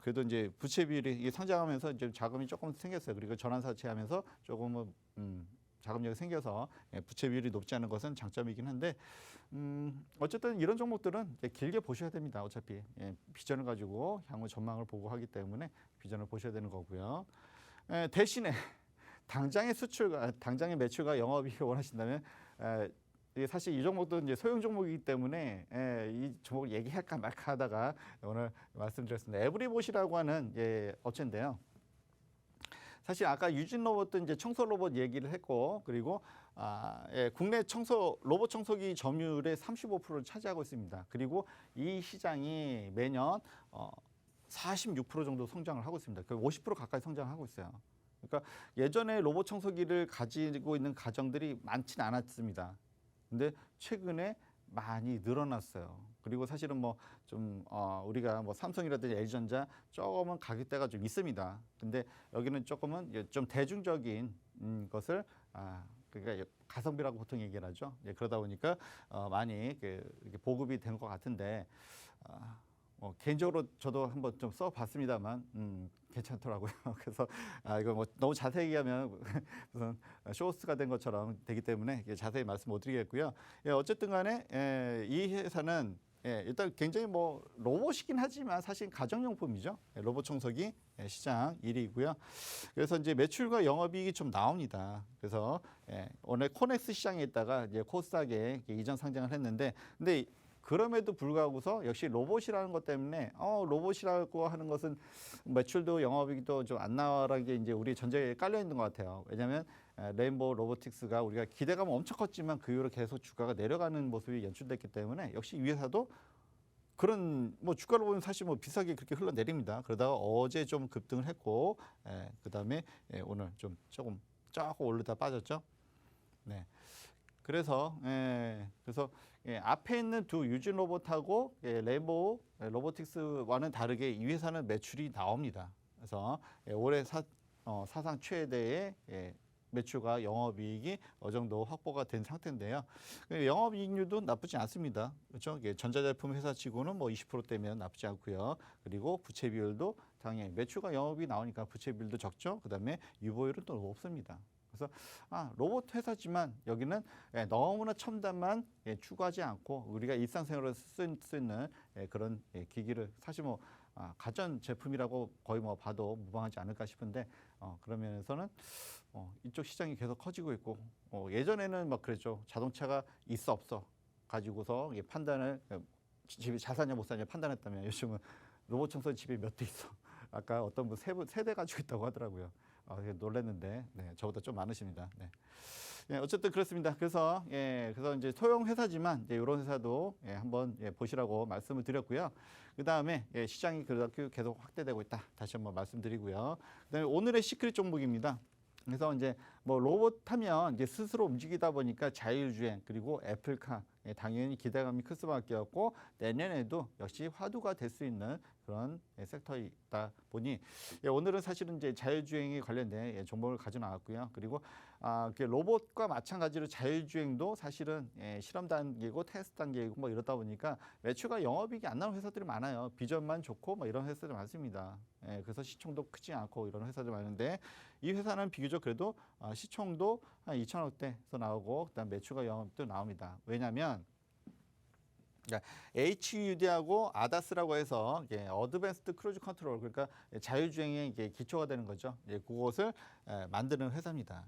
그래도 이제 부채 비율이 이게 상장하면서 이제 자금이 조금 생겼어요. 그리고 전환사채하면서 조금은 자금력이 생겨서 부채 비율이 높지 않은 것은 장점이긴 한데, 어쨌든 이런 종목들은 길게 보셔야 됩니다. 어차피 비전을 가지고 향후 전망을 보고 하기 때문에 비전을 보셔야 되는 거고요. 대신에 당장의 수출과 당장의 매출과 영업이익을 원하신다면 이게 사실 이 종목도 이제 소형 종목이기 때문에 이 종목을 얘기할까 말까 하다가 오늘 말씀드렸습니다. 에브리봇이라고 하는 업체인데요. 사실 아까 유진 로봇도 이제 청소 로봇 얘기를 했고, 그리고 국내 로봇 청소기 점유율의 35%를 차지하고 있습니다. 그리고 이 시장이 매년 46% 정도 성장을 하고 있습니다. 거의 50% 가까이 성장하고 있어요. 그러니까 예전에 로봇 청소기를 가지고 있는 가정들이 많지는 않았습니다. 근데 최근에 많이 늘어났어요. 그리고 사실은 뭐 좀 우리가 뭐 삼성이라든지 LG전자 조금은 가격대가 좀 있습니다. 근데 여기는 조금은 좀 대중적인 것을 그러니까 가성비라고 보통 얘기를 하죠. 예, 그러다 보니까 많이 이렇게 보급이 된 것 같은데 개인적으로 저도 한번 좀 써봤습니다만 괜찮더라고요. 그래서 이거 뭐 너무 자세히 얘기하면 무슨 쇼호스가 된 것처럼 되기 때문에 자세히 말씀 못 드리겠고요. 예, 어쨌든 간에 이 회사는 일단 굉장히 뭐 로봇이긴 하지만 사실 가정용품이죠. 로봇 청소기 시장 1위고요. 그래서 이제 매출과 영업이익이 좀 나옵니다. 그래서 오늘 코넥스 시장에 있다가 이제 코스닥에 이전 상장을 했는데, 근데 그럼에도 불구하고서 역시 로봇이라는 것 때문에 로봇이라고 하는 것은 매출도 영업이익도 좀 안 나라는 게 이제 우리 전제에 깔려 있는 것 같아요. 왜냐하면 레인보우 로보틱스가 우리가 기대감은 엄청 컸지만 그 이후로 계속 주가가 내려가는 모습이 연출됐기 때문에 역시 이 회사도 그런 뭐 주가를 보면 사실 뭐 비싸게 그렇게 흘러내립니다. 그러다가 어제 좀 급등을 했고 그다음에 오늘 좀 조금 오르다 빠졌죠. 네. 그래서 앞에 있는 두 유진 로봇하고 레인보우 로보틱스와는 다르게 이 회사는 매출이 나옵니다. 그래서 올해 사상 최대의 매출과 영업이익이 어느 정도 확보가 된 상태인데요. 영업이익률도 나쁘지 않습니다. 그렇죠? 전자제품 회사치고는 뭐 20%대면 나쁘지 않고요. 그리고 부채 비율도 당연히 매출과 영업이 나오니까 부채 비율도 적죠. 그다음에 유보율은 또 높습니다. 그래서 로봇 회사지만 여기는 너무나 첨단만 추구하지 않고 우리가 일상생활에 쓸 수 있는 그런 기기를 사실 뭐 가전 제품이라고 거의 뭐 봐도 무방하지 않을까 싶은데 그런 면에서는 이쪽 시장이 계속 커지고 있고 예전에는 막 그랬죠. 자동차가 있어 없어 가지고서 판단을 집이 잘 사냐 못 사냐 판단했다면 요즘은 로봇 청소기 집에 몇 대 있어. 아까 어떤 분 세 대 가지고 있다고 하더라고요. 놀랐는데 저보다 좀 많으십니다. 네, 어쨌든 그렇습니다. 그래서 이제 소형 회사지만 이런 회사도 한번 보시라고 말씀을 드렸고요. 그 다음에 시장이 그렇게 계속 확대되고 있다. 다시 한번 말씀드리고요. 그다음에 오늘의 시크릿 종목입니다. 그래서 이제 뭐 로봇 하면 이제 스스로 움직이다 보니까 자율주행 그리고 애플카 당연히 기대감이 클 수밖에 없고 내년에도 역시 화두가 될 수 있는 그런 섹터이다 보니 오늘은 사실은 이제 자율주행에 관련된 종목을 가져 나왔고요. 그리고 로봇과 마찬가지로 자율주행도 사실은 실험 단계고 테스트 단계이고 뭐 이러다 보니까 매출과 영업이익이 안 나오는 회사들이 많아요. 비전만 좋고 뭐 이런 회사들 많습니다. 그래서 시총도 크지 않고 이런 회사들 많은데 이 회사는 비교적 그래도 시총도 한 2천억대에서 나오고 그다음 매출과 영업도 나옵니다. 왜냐하면 HUD하고 ADAS라고 해서 어드밴스드 크루즈 컨트롤 그러니까 자율주행의 기초가 되는 거죠. 그것을 만드는 회사입니다.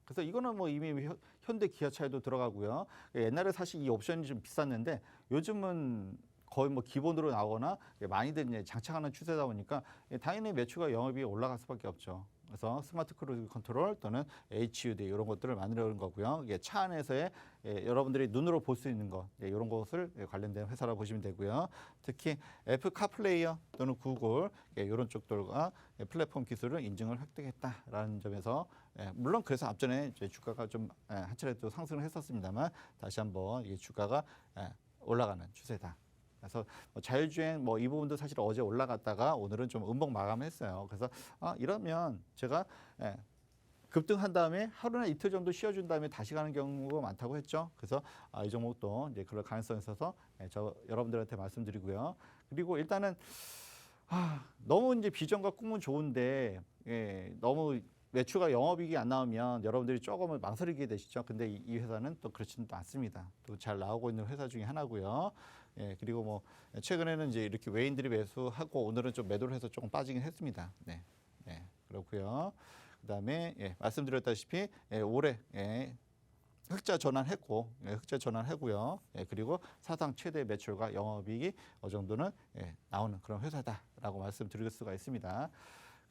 그래서 이거는 뭐 이미 현대 기아차에도 들어가고요. 옛날에 사실 이 옵션이 좀 비쌌는데 요즘은 거의 뭐 기본으로 나오거나 많이들 이제 장착하는 추세다 보니까 당연히 매출과 영업이 올라갈 수밖에 없죠. 그래서 스마트 크루즈 컨트롤 또는 HUD 이런 것들을 만드는 거고요. 이게 차 안에서의 여러분들이 눈으로 볼 수 있는 것 이런 것을 관련된 회사라고 보시면 되고요. 특히 애플 카플레이어 또는 구글 이런 쪽들과 플랫폼 기술을 인증을 획득했다라는 점에서 물론 그래서 앞전에 주가가 좀 한 차례 또 상승을 했었습니다만 다시 한번 이 주가가 올라가는 추세다. 그래서 자율주행 이 부분도 사실 어제 올라갔다가 오늘은 좀 음봉 마감했어요. 그래서 이러면 제가 급등한 다음에 하루나 이틀 정도 쉬어준 다음에 다시 가는 경우가 많다고 했죠. 그래서 이 종목도 이제 그럴 가능성이 있어서 저 여러분들한테 말씀드리고요. 그리고 일단은 너무 이제 비전과 꿈은 좋은데 너무 매출과 영업이익이 안 나오면 여러분들이 조금은 망설이게 되시죠. 근데 이 회사는 또 그렇지는 않습니다. 또 잘 나오고 있는 회사 중에 하나고요. 그리고 뭐 최근에는 이제 이렇게 외인들이 매수하고 오늘은 좀 매도를 해서 조금 빠지긴 했습니다. 그렇고요. 그다음에 말씀드렸다시피 올해 흑자 전환했고 흑자 전환하고요. 그리고 사상 최대 매출과 영업이익이 어느 정도는 나오는 그런 회사다라고 말씀드릴 수가 있습니다.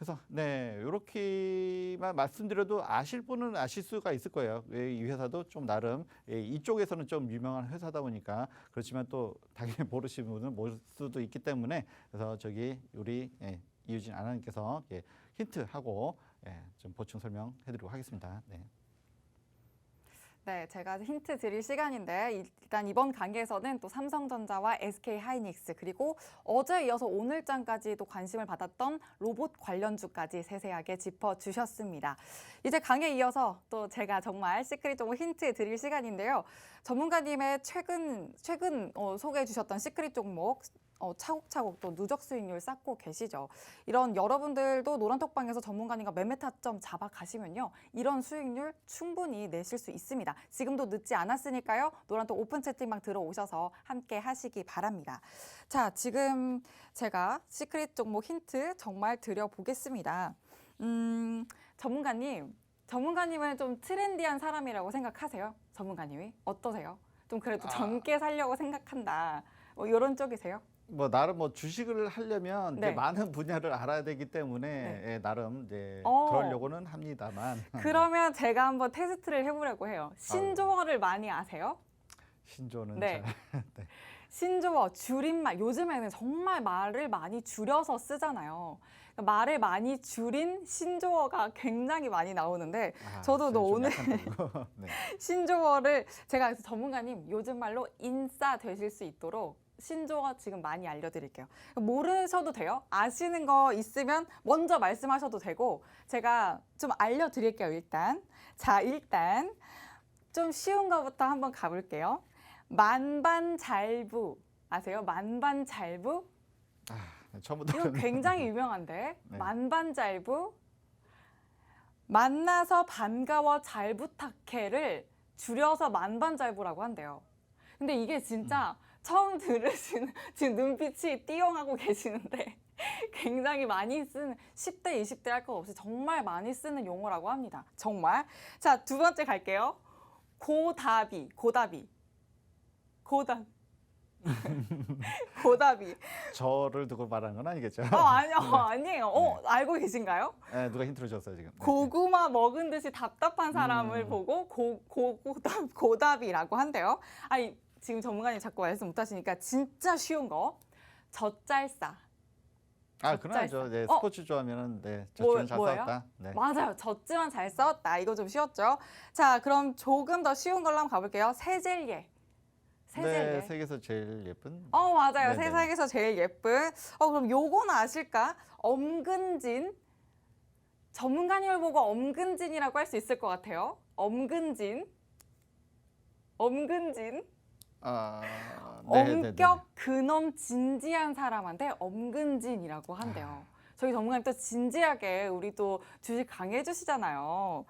그래서 네, 이렇게만 말씀드려도 아실 분은 아실 수가 있을 거예요. 이 회사도 좀 나름 이쪽에서는 좀 유명한 회사다 보니까 그렇지만 또 당연히 모르시는 분은 모를 수도 있기 때문에 그래서 저기 우리 이유진 아나운서께서 힌트하고 좀 보충 설명해드리도록 하겠습니다. 네. 네, 제가 힌트 드릴 시간인데 일단 이번 강의에서는 또 삼성전자와 SK하이닉스 그리고 어제 이어서 오늘장까지도 관심을 받았던 로봇 관련주까지 세세하게 짚어주셨습니다. 이제 강의에 이어서 또 제가 정말 시크릿 종목 힌트 드릴 시간인데요. 전문가님의 최근 소개해 주셨던 시크릿 종목 차곡차곡 또 누적 수익률 쌓고 계시죠. 이런 여러분들도 노란톡방에서 전문가님과 매매 타점 잡아가시면요. 이런 수익률 충분히 내실 수 있습니다. 지금도 늦지 않았으니까요. 노란톡 오픈 채팅방 들어오셔서 함께 하시기 바랍니다. 자, 지금 제가 시크릿 종목 힌트 정말 드려보겠습니다. 전문가님은 좀 트렌디한 사람이라고 생각하세요? 전문가님이? 어떠세요? 좀 그래도 젊게 살려고 생각한다. 뭐 이런 쪽이세요? 뭐 나름 뭐 주식을 하려면 이제 네. 많은 분야를 알아야 되기 때문에 네. 나름 이제 어. 그러려고는 합니다만. 그러면 제가 한번 테스트를 해보려고 해요. 신조어를 많이 아세요? 신조는 네. 잘. 네. 신조어, 줄임말. 요즘에는 정말 말을 많이 줄여서 쓰잖아요. 그러니까 말을 많이 줄인 신조어가 굉장히 많이 나오는데 저도 좀 오늘 약한 편이고. 네. 신조어를 제가 그래서 전문가님 요즘 말로 인싸 되실 수 있도록 신조어 지금 많이 알려드릴게요. 모르셔도 돼요. 아시는 거 있으면 먼저 말씀하셔도 되고 제가 좀 알려드릴게요. 일단 일단 좀 쉬운 거부터 한번 가볼게요. 만반잘부 아세요? 만반잘부? 처음부터 이거 굉장히 유명한데 네. 만반잘부 만나서 반가워 잘 부탁해를 줄여서 만반잘부라고 한대요. 근데 이게 진짜 처음 들으시는 지금 눈빛이 띠용하고 계시는데 굉장히 많이 쓰는 10대, 20대 할 것 없이 정말 많이 쓰는 용어라고 합니다. 정말. 자, 두 번째 갈게요. 고다비. 저를 두고 말하는 건 아니겠죠? 아니에요. 알고 계신가요? 네, 누가 힌트를 줬어요 지금. 네. 고구마 먹은 듯이 답답한 사람을 보고 고답이라고 한대요. 아니 지금 전문가님 자꾸 말씀 못 하시니까 진짜 쉬운 거. 젖잘싸. 그러나 저 스포츠 좋아하면은 뭐예요? 젖지만 잘 싸웠다. 네. 맞아요. 젖지만 잘 싸웠다. 이거 좀 쉬웠죠? 자, 그럼 조금 더 쉬운 걸로 한번 가볼게요. 세젤예. 네, 세계에서 제일 예쁜. 맞아요. 네네. 세상에서 제일 예쁜. 그럼 요거는 아실까? 엄근진. 전문가님을 보고 엄근진이라고 할 수 있을 것 같아요. 엄근진. 엄격 근엄 진지한 사람한테 엄근진이라고 한대요. 저희 전문가님 또 진지하게 우리 또 주식 강의해 주시잖아요.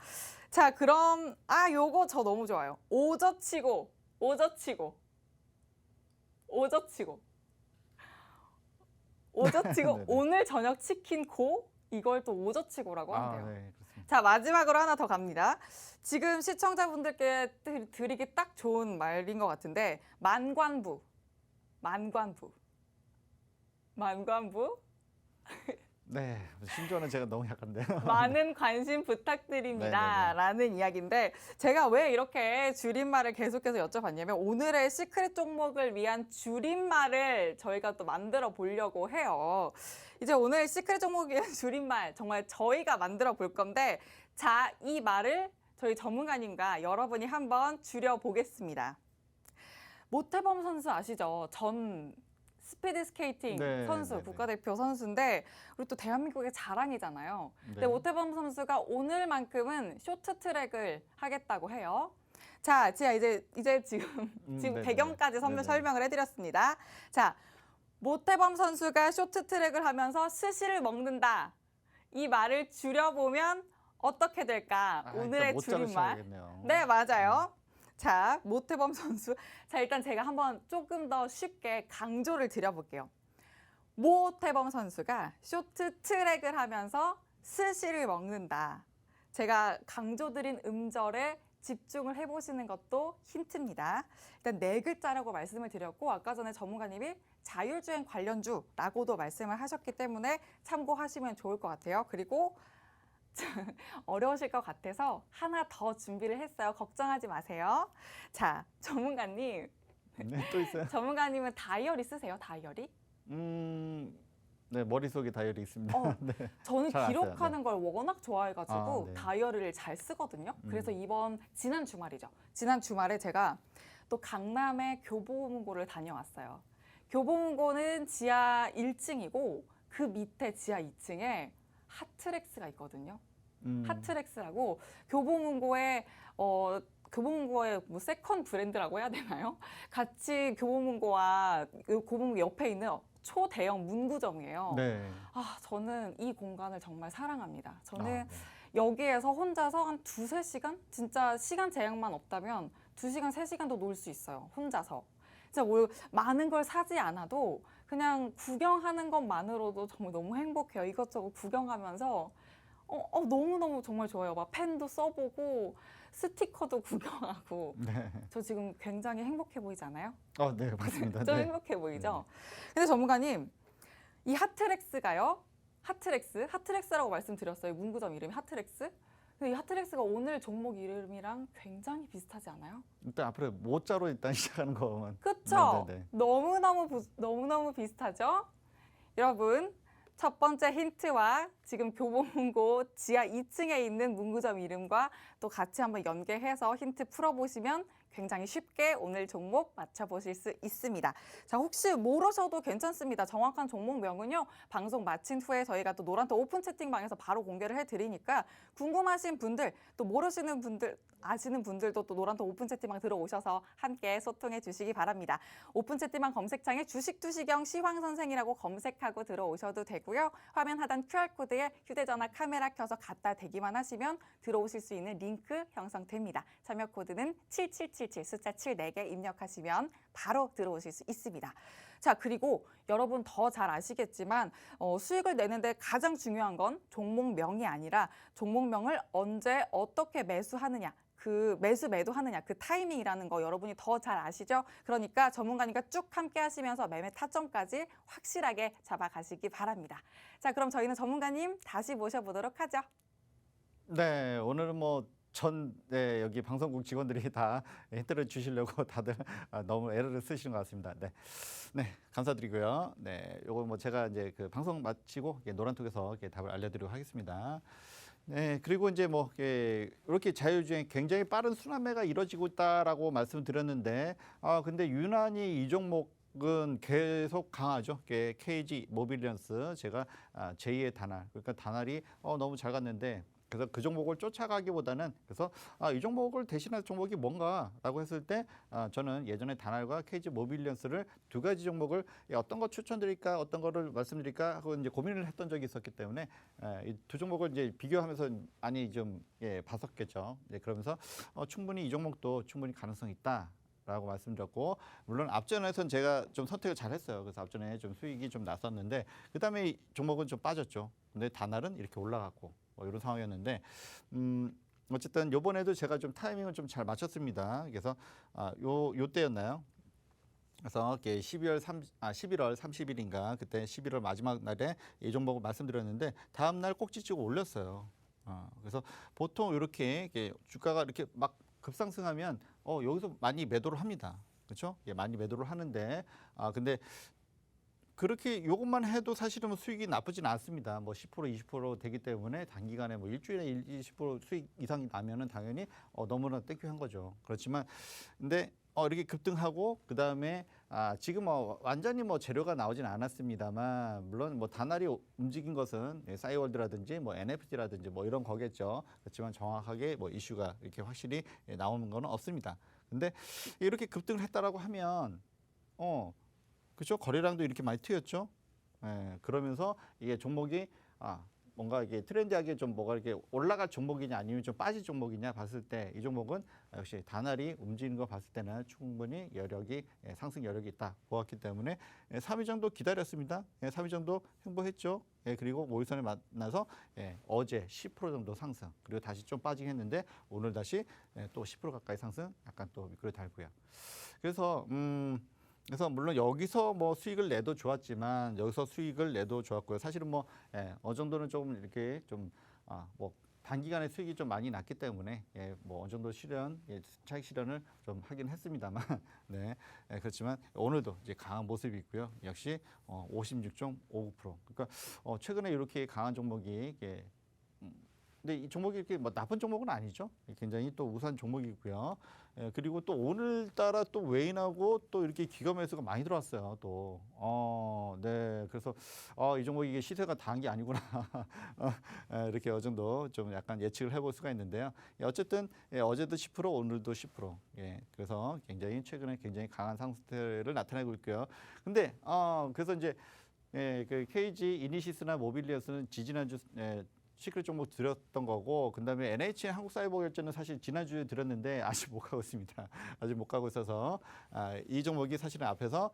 자, 그럼 요거 저 너무 좋아요. 오저치고 네네. 오늘 저녁 치킨 이걸 또 오저치고라고 한대요. 네, 그렇습니다. 자, 마지막으로 하나 더 갑니다. 지금 시청자분들께 드리기 딱 좋은 말인 것 같은데 만관부. 네, 신조어는 제가 너무 약한데요. 많은 관심 부탁드립니다. 네네네. 라는 이야기인데 제가 왜 이렇게 줄임말을 계속해서 여쭤봤냐면 오늘의 시크릿 종목을 위한 줄임말을 저희가 또 만들어 보려고 해요. 이제 오늘 시크릿 종목에 위한 줄임말 정말 저희가 만들어 볼 건데 자, 이 말을 저희 전문가님과 여러분이 한번 줄여보겠습니다. 모태범 선수 아시죠? 전 스피드 스케이팅 네, 선수, 네네. 국가대표 선수인데 우리 또 대한민국의 자랑이잖아요. 근데 네. 모태범 선수가 오늘만큼은 쇼트트랙을 하겠다고 해요. 자, 제가 이제 지금 네네네. 배경까지 네네. 설명을 해드렸습니다. 자, 모태범 선수가 쇼트트랙을 하면서 스시를 먹는다. 이 말을 줄여보면 어떻게 될까? 오늘의 줄임말. 네, 맞아요. 자, 모태범 선수. 자, 일단 제가 한번 조금 더 쉽게 강조를 드려볼게요. 모태범 선수가 쇼트트랙을 하면서 스시를 먹는다. 제가 강조드린 음절에 집중을 해보시는 것도 힌트입니다. 일단 네 글자라고 말씀을 드렸고 아까 전에 전문가님이 자율주행 관련주라고도 말씀을 하셨기 때문에 참고하시면 좋을 것 같아요. 그리고 어려우실 것 같아서 하나 더 준비를 했어요. 걱정하지 마세요. 자, 전문가님. 네, 또 있어요? 전문가님은 다이어리 쓰세요? 다이어리? 네, 머릿속에 다이어리 있습니다. 네. 저는 잘 안 써요. 기록하는 걸 워낙 좋아해가지고 아, 네. 다이어리를 잘 쓰거든요. 그래서 지난 주말이죠. 지난 주말에 제가 또 강남의 교보문고를 다녀왔어요. 교보문고는 지하 1층이고 그 밑에 지하 2층에 하트렉스가 있거든요. 하트렉스라고 교보문고의 교보문고의 뭐 세컨 브랜드라고 해야 되나요? 같이 교보문고와 교보문고 옆에 있는 초대형 문구점이에요. 네. 저는 이 공간을 정말 사랑합니다. 저는 네. 여기에서 혼자서 한 2~3시간? 진짜 시간 제약만 없다면 2시간, 3시간도 놀 수 있어요. 혼자서. 진짜 뭐 많은 걸 사지 않아도 그냥 구경하는 것만으로도 정말 너무 행복해요. 이것저것 구경하면서 너무너무 정말 좋아요. 막 펜도 써보고 스티커도 구경하고. 네. 저 지금 굉장히 행복해 보이지 않아요? 네, 맞습니다. 좀 네. 행복해 보이죠? 근데 전문가님, 이 하트렉스가요? 하트렉스라고 말씀드렸어요. 문구점 이름이 하트렉스. 근데 이 하트렉스가 오늘 종목 이름이랑 굉장히 비슷하지 않아요? 일단 앞으로 모자로 일단 시작하는 거만. 그쵸? 네. 너무너무 비슷하죠? 여러분, 첫 번째 힌트와 지금 교보문고 지하 2층에 있는 문구점 이름과 또 같이 한번 연계해서 힌트 풀어보시면 굉장히 쉽게 오늘 종목 맞춰보실 수 있습니다. 자, 혹시 모르셔도 괜찮습니다. 정확한 종목명은요, 방송 마친 후에 저희가 또 노란톡 오픈 채팅방에서 바로 공개를 해드리니까 궁금하신 분들, 또 모르시는 분들, 아시는 분들도 또 노란톡 오픈 채팅방 들어오셔서 함께 소통해 주시기 바랍니다. 오픈 채팅방 검색창에 주식투시경 시황선생이라고 검색하고 들어오셔도 되고요. 화면 하단 QR코드에 휴대전화 카메라 켜서 갖다 대기만 하시면 들어오실 수 있는 링크 형성됩니다. 참여 코드는 7777 숫자 7 4개 입력하시면 바로 들어오실 수 있습니다. 자, 그리고 여러분 더 잘 아시겠지만 수익을 내는데 가장 중요한 건 종목명이 아니라 종목명을 언제 어떻게 매수하느냐, 그 매도하느냐, 그 타이밍이라는 거 여러분이 더 잘 아시죠? 그러니까 전문가님과 쭉 함께 하시면서 매매 타점까지 확실하게 잡아가시기 바랍니다. 자, 그럼 저희는 전문가님 다시 모셔보도록 하죠. 네, 오늘은 네, 여기 방송국 직원들이 다 힌트를 주시려고 다들 너무 애를 쓰시는 것 같습니다. 네, 감사드리고요. 네, 요거 제가 이제 그 방송 마치고 노란톡에서 답을 알려드리도록 하겠습니다. 네, 그리고 이제 이렇게 자율주행 굉장히 빠른 순환매가 이루어지고 있다라고 말씀드렸는데, 근데 유난히 이 종목은 계속 강하죠. KG 모빌리언스, 제가 제2의 단알, 그러니까 단알이 너무 잘 갔는데. 그래서 그 종목을 쫓아가기보다는 그래서 이 종목을 대신할 종목이 뭔가라고 했을 때 저는 예전에 단알과 KG 모빌리언스를 두 가지 종목을 어떤 거 추천드릴까 어떤 거를 말씀드릴까 하고 이제 고민을 했던 적이 있었기 때문에 이 두 종목을 이제 비교하면서 많이 좀 봤었겠죠. 네, 그러면서 충분히 이 종목도 충분히 가능성이 있다. 라고 말씀드렸고, 물론 앞전에선 제가 좀 선택을 잘했어요. 그래서 앞전에 좀 수익이 좀 났었는데 그다음에 이 종목은 좀 빠졌죠. 근데 단알은 이렇게 올라갔고 이런 상황이었는데 어쨌든 요번에도 제가 좀 타이밍을 좀 잘 맞췄습니다. 그래서 요 때였나요? 그래서 11월 30일인가 그때 11월 마지막 날에 이 종목을 말씀드렸는데 다음 날 꼭지치고 올렸어요. 그래서 보통 이렇게 주가가 이렇게 막 급상승하면 여기서 많이 매도를 합니다. 그렇죠? 많이 매도를 하는데 근데 그렇게 요것만 해도 사실은 수익이 나쁘진 않습니다. 10% 20% 되기 때문에 단기간에 일주일에 20% 수익 이상이 나면은 당연히 너무나 땡큐한 거죠. 그렇지만 근데 이렇게 급등하고 그다음에 지금 완전히 재료가 나오진 않았습니다만 물론 단알이 움직인 것은 싸이월드라든지 NFT라든지 이런 거겠죠. 그렇지만 정확하게 이슈가 이렇게 확실히 나오는 거는 없습니다. 근데 이렇게 급등을 했다라고 하면 그렇죠? 거래량도 이렇게 많이 튀었죠. 그러면서 이게 종목이 뭔가 이게 트렌디하게 좀 뭐가 이렇게 올라갈 종목이냐 아니면 좀 빠질 종목이냐 봤을 때 이 종목은 역시 단알이 움직이는 거 봤을 때는 충분히 상승 여력이 있다 보았기 때문에 3일 정도 기다렸습니다. 3일 정도 횡보했죠. 그리고 모의선을 만나서 어제 10% 정도 상승 그리고 다시 좀 빠지긴 했는데 오늘 다시 또 10% 가까이 상승 약간 또 미끄러 달고요. 그래서 그래서 물론 여기서 뭐 수익을 내도 좋았지만 여기서 수익을 내도 좋았고요. 사실은 뭐 어느 정도는 좀 이렇게 뭐 단기간에 수익이 좀 많이 났기 때문에 뭐 어느 정도 차익 실현을 좀 하긴 했습니다만 네. 그렇지만 오늘도 이제 강한 모습이 있고요. 역시 56.59%. 그러니까 최근에 이렇게 강한 종목이 근데 이 종목이 이렇게 뭐 나쁜 종목은 아니죠. 굉장히 또 우수한 종목이고요. 그리고 또 오늘따라 또 외인하고 또 이렇게 기관 매수가 많이 들어왔어요. 또, 네. 그래서 이 종목이 이게 시세가 다한 게 아니구나. 이렇게 어느 정도 좀 약간 예측을 해볼 수가 있는데요. 어쨌든 어제도 10%, 오늘도 10%. 그래서 최근에 굉장히 강한 상승세를 나타내고 있고요. 근데 그래서 이제 그 KG 이니시스나 모빌리어스는 지지난주 시크릿 종목 드렸던 거고, 그다음에 NHN 한국사이버결제는 사실 지난주에 드렸는데 아직 못 가고 있습니다. 아직 못 가고 있어서 이 종목이 사실은 앞에서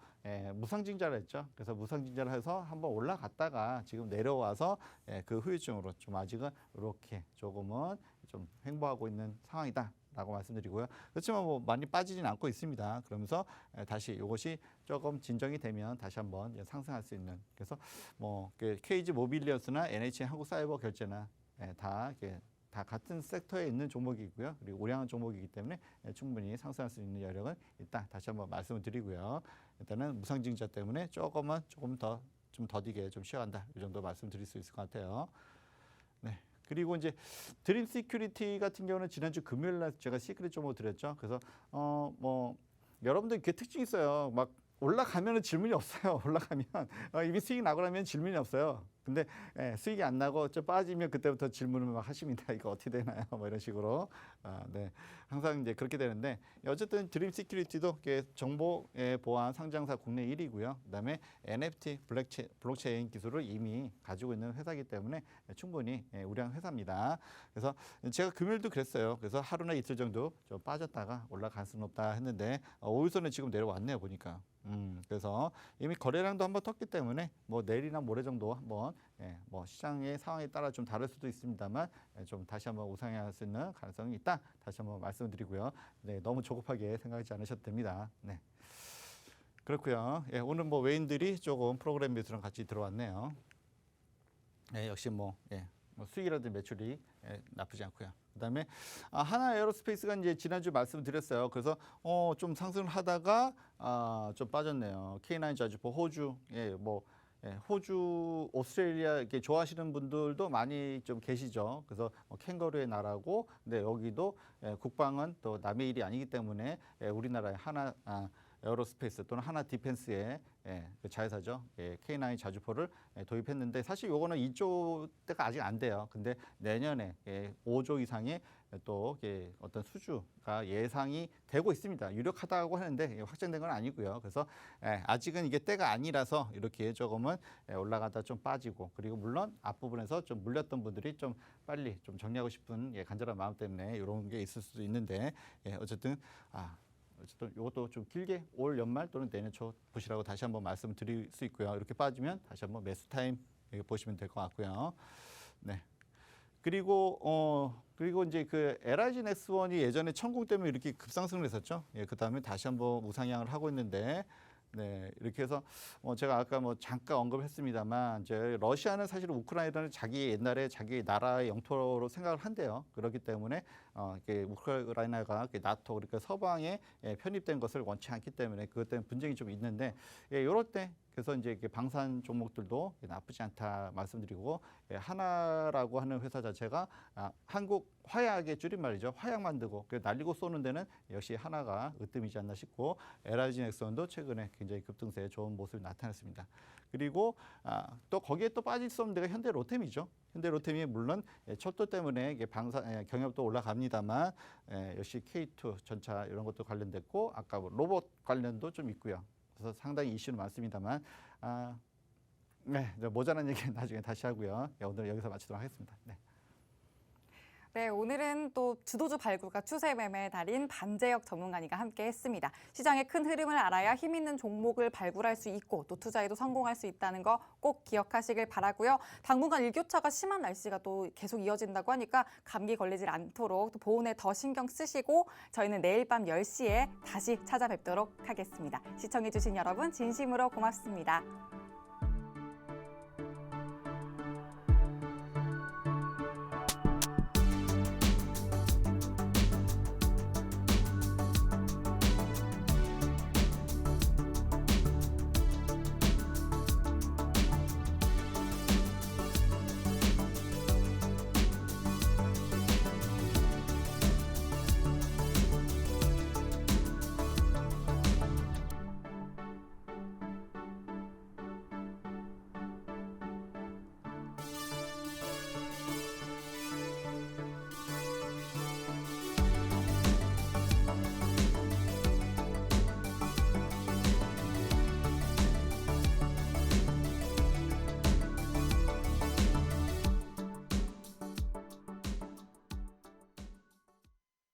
무상증자를 했죠. 그래서 무상증자를 해서 한번 올라갔다가 지금 내려와서 그 후유증으로 좀 아직은 이렇게 조금은 좀 횡보하고 있는 상황이다. 라고 말씀드리고요. 그렇지만 뭐 많이 빠지진 않고 있습니다. 그러면서 다시 이것이 조금 진정이 되면 다시 한번 상승할 수 있는. 그래서 뭐 KG 모빌리어스나 NHN 한국사이버결제나 다 같은 섹터에 있는 종목이고요. 그리고 우량한 종목이기 때문에 충분히 상승할 수 있는 여력은 있다. 다시 한번 말씀을 드리고요. 일단은 무상증자 때문에 조금 더 좀 더디게 좀 쉬어간다. 이 정도 말씀드릴 수 있을 것 같아요. 네. 그리고 이제 드림 시큐리티 같은 경우는 지난주 금요일 날 제가 시크릿 종목 드렸죠. 그래서 뭐 여러분들 이렇게 특징이 있어요. 막 올라가면은 질문이 없어요. 올라가면 이미 수익 나고 나면 질문이 없어요. 근데 수익이 안 나고 좀 빠지면 그때부터 질문을 막 하십니다. 이거 어떻게 되나요? 뭐 이런 식으로. 네. 항상 이제 그렇게 되는데 어쨌든 드림 시큐리티도 정보 보안 상장사 국내 1위고요. 그다음에 NFT 블록체인 기술을 이미 가지고 있는 회사이기 때문에 충분히 우량 회사입니다. 그래서 제가 금요일도 그랬어요. 그래서 하루나 이틀 정도 좀 빠졌다가 올라갈 수는 없다 했는데 5일선에 지금 내려왔네요. 보니까. 그래서 이미 거래량도 한번 떴기 때문에 뭐 내일이나 모레 정도 한번 뭐 시장의 상황에 따라 좀 다를 수도 있습니다만 좀 다시 한번 우상향할 수 있는 가능성이 있다. 다시 한번 말씀드리고요. 네, 너무 조급하게 생각하지 않으셔도 됩니다. 네. 그렇고요. 오늘 뭐 외인들이 조금 프로그램 매수랑 같이 들어왔네요. 역시 뭐 수익이라든지 매출이 나쁘지 않고요. 그다음에 하나 에어로스페이스가 이제 지난주 말씀드렸어요. 그래서 좀 상승을 하다가 좀 빠졌네요. K9 자주포 호주 호주, 오스트레일리아 이렇게 좋아하시는 분들도 많이 좀 계시죠. 그래서 캥거루의 나라고, 근데 여기도 국방은 또 남의 일이 아니기 때문에 우리나라의 하나 에어로스페이스 또는 하나 디펜스의 그 자회사죠. K9 자주포를 도입했는데 사실 요거는 2조 대가 아직 안 돼요. 근데 내년에 5조 이상의 또 어떤 수주가 예상이 되고 있습니다. 유력하다고 하는데 확정된 건 아니고요. 그래서 아직은 이게 때가 아니라서 이렇게 조금은 올라가다 좀 빠지고, 그리고 물론 앞부분에서 좀 물렸던 분들이 좀 빨리 좀 정리하고 싶은 간절한 마음 때문에 이런 게 있을 수도 있는데 어쨌든 이것도 좀 길게 올 연말 또는 내년 초 보시라고 다시 한번 말씀드릴 수 있고요. 이렇게 빠지면 다시 한번 매수 타임 보시면 될 것 같고요. 네. 그리고 이제 그 LIG 넥스원이 예전에 천공 때문에 이렇게 급상승을 했었죠. 그 다음에 다시 한번 우상향을 하고 있는데, 네, 이렇게 해서 제가 아까 뭐 잠깐 언급했습니다만, 이제 러시아는 사실 우크라이나를 옛날에 자기 나라의 영토로 생각을 한대요. 그렇기 때문에 우크라이나가 나토, 그러니까 서방에 편입된 것을 원치 않기 때문에 그것 때문에 분쟁이 좀 있는데, 이럴 때 그래서 이제 방산 종목들도 나쁘지 않다 말씀드리고, 하나라고 하는 회사 자체가 한국 화약의 줄임말이죠. 화약 만들고 날리고 쏘는 데는 역시 하나가 으뜸이지 않나 싶고, LIG 넥슨도 최근에 굉장히 급등세에 좋은 모습이 나타났습니다. 그리고 또 거기에 또 빠질 수 없는 데가 현대 로템이죠. 현대 로템이 물론 철도 때문에 방산 경협도 올라갑니다만 역시 K2 전차 이런 것도 관련됐고, 아까 뭐 로봇 관련도 좀 있고요. 그래서 상당히 이슈는 많습니다만 네, 모자란 얘기는 나중에 다시 하고요. 오늘 여기서 마치도록 하겠습니다. 네. 네, 오늘은 또 주도주 발굴과 추세 매매의 달인 반재혁 전문가님과 함께 했습니다. 시장의 큰 흐름을 알아야 힘 있는 종목을 발굴할 수 있고 또 투자에도 성공할 수 있다는 거 꼭 기억하시길 바라고요. 당분간 일교차가 심한 날씨가 또 계속 이어진다고 하니까 감기 걸리질 않도록 또 보온에 더 신경 쓰시고 저희는 내일 밤 10시에 다시 찾아뵙도록 하겠습니다. 시청해주신 여러분 진심으로 고맙습니다.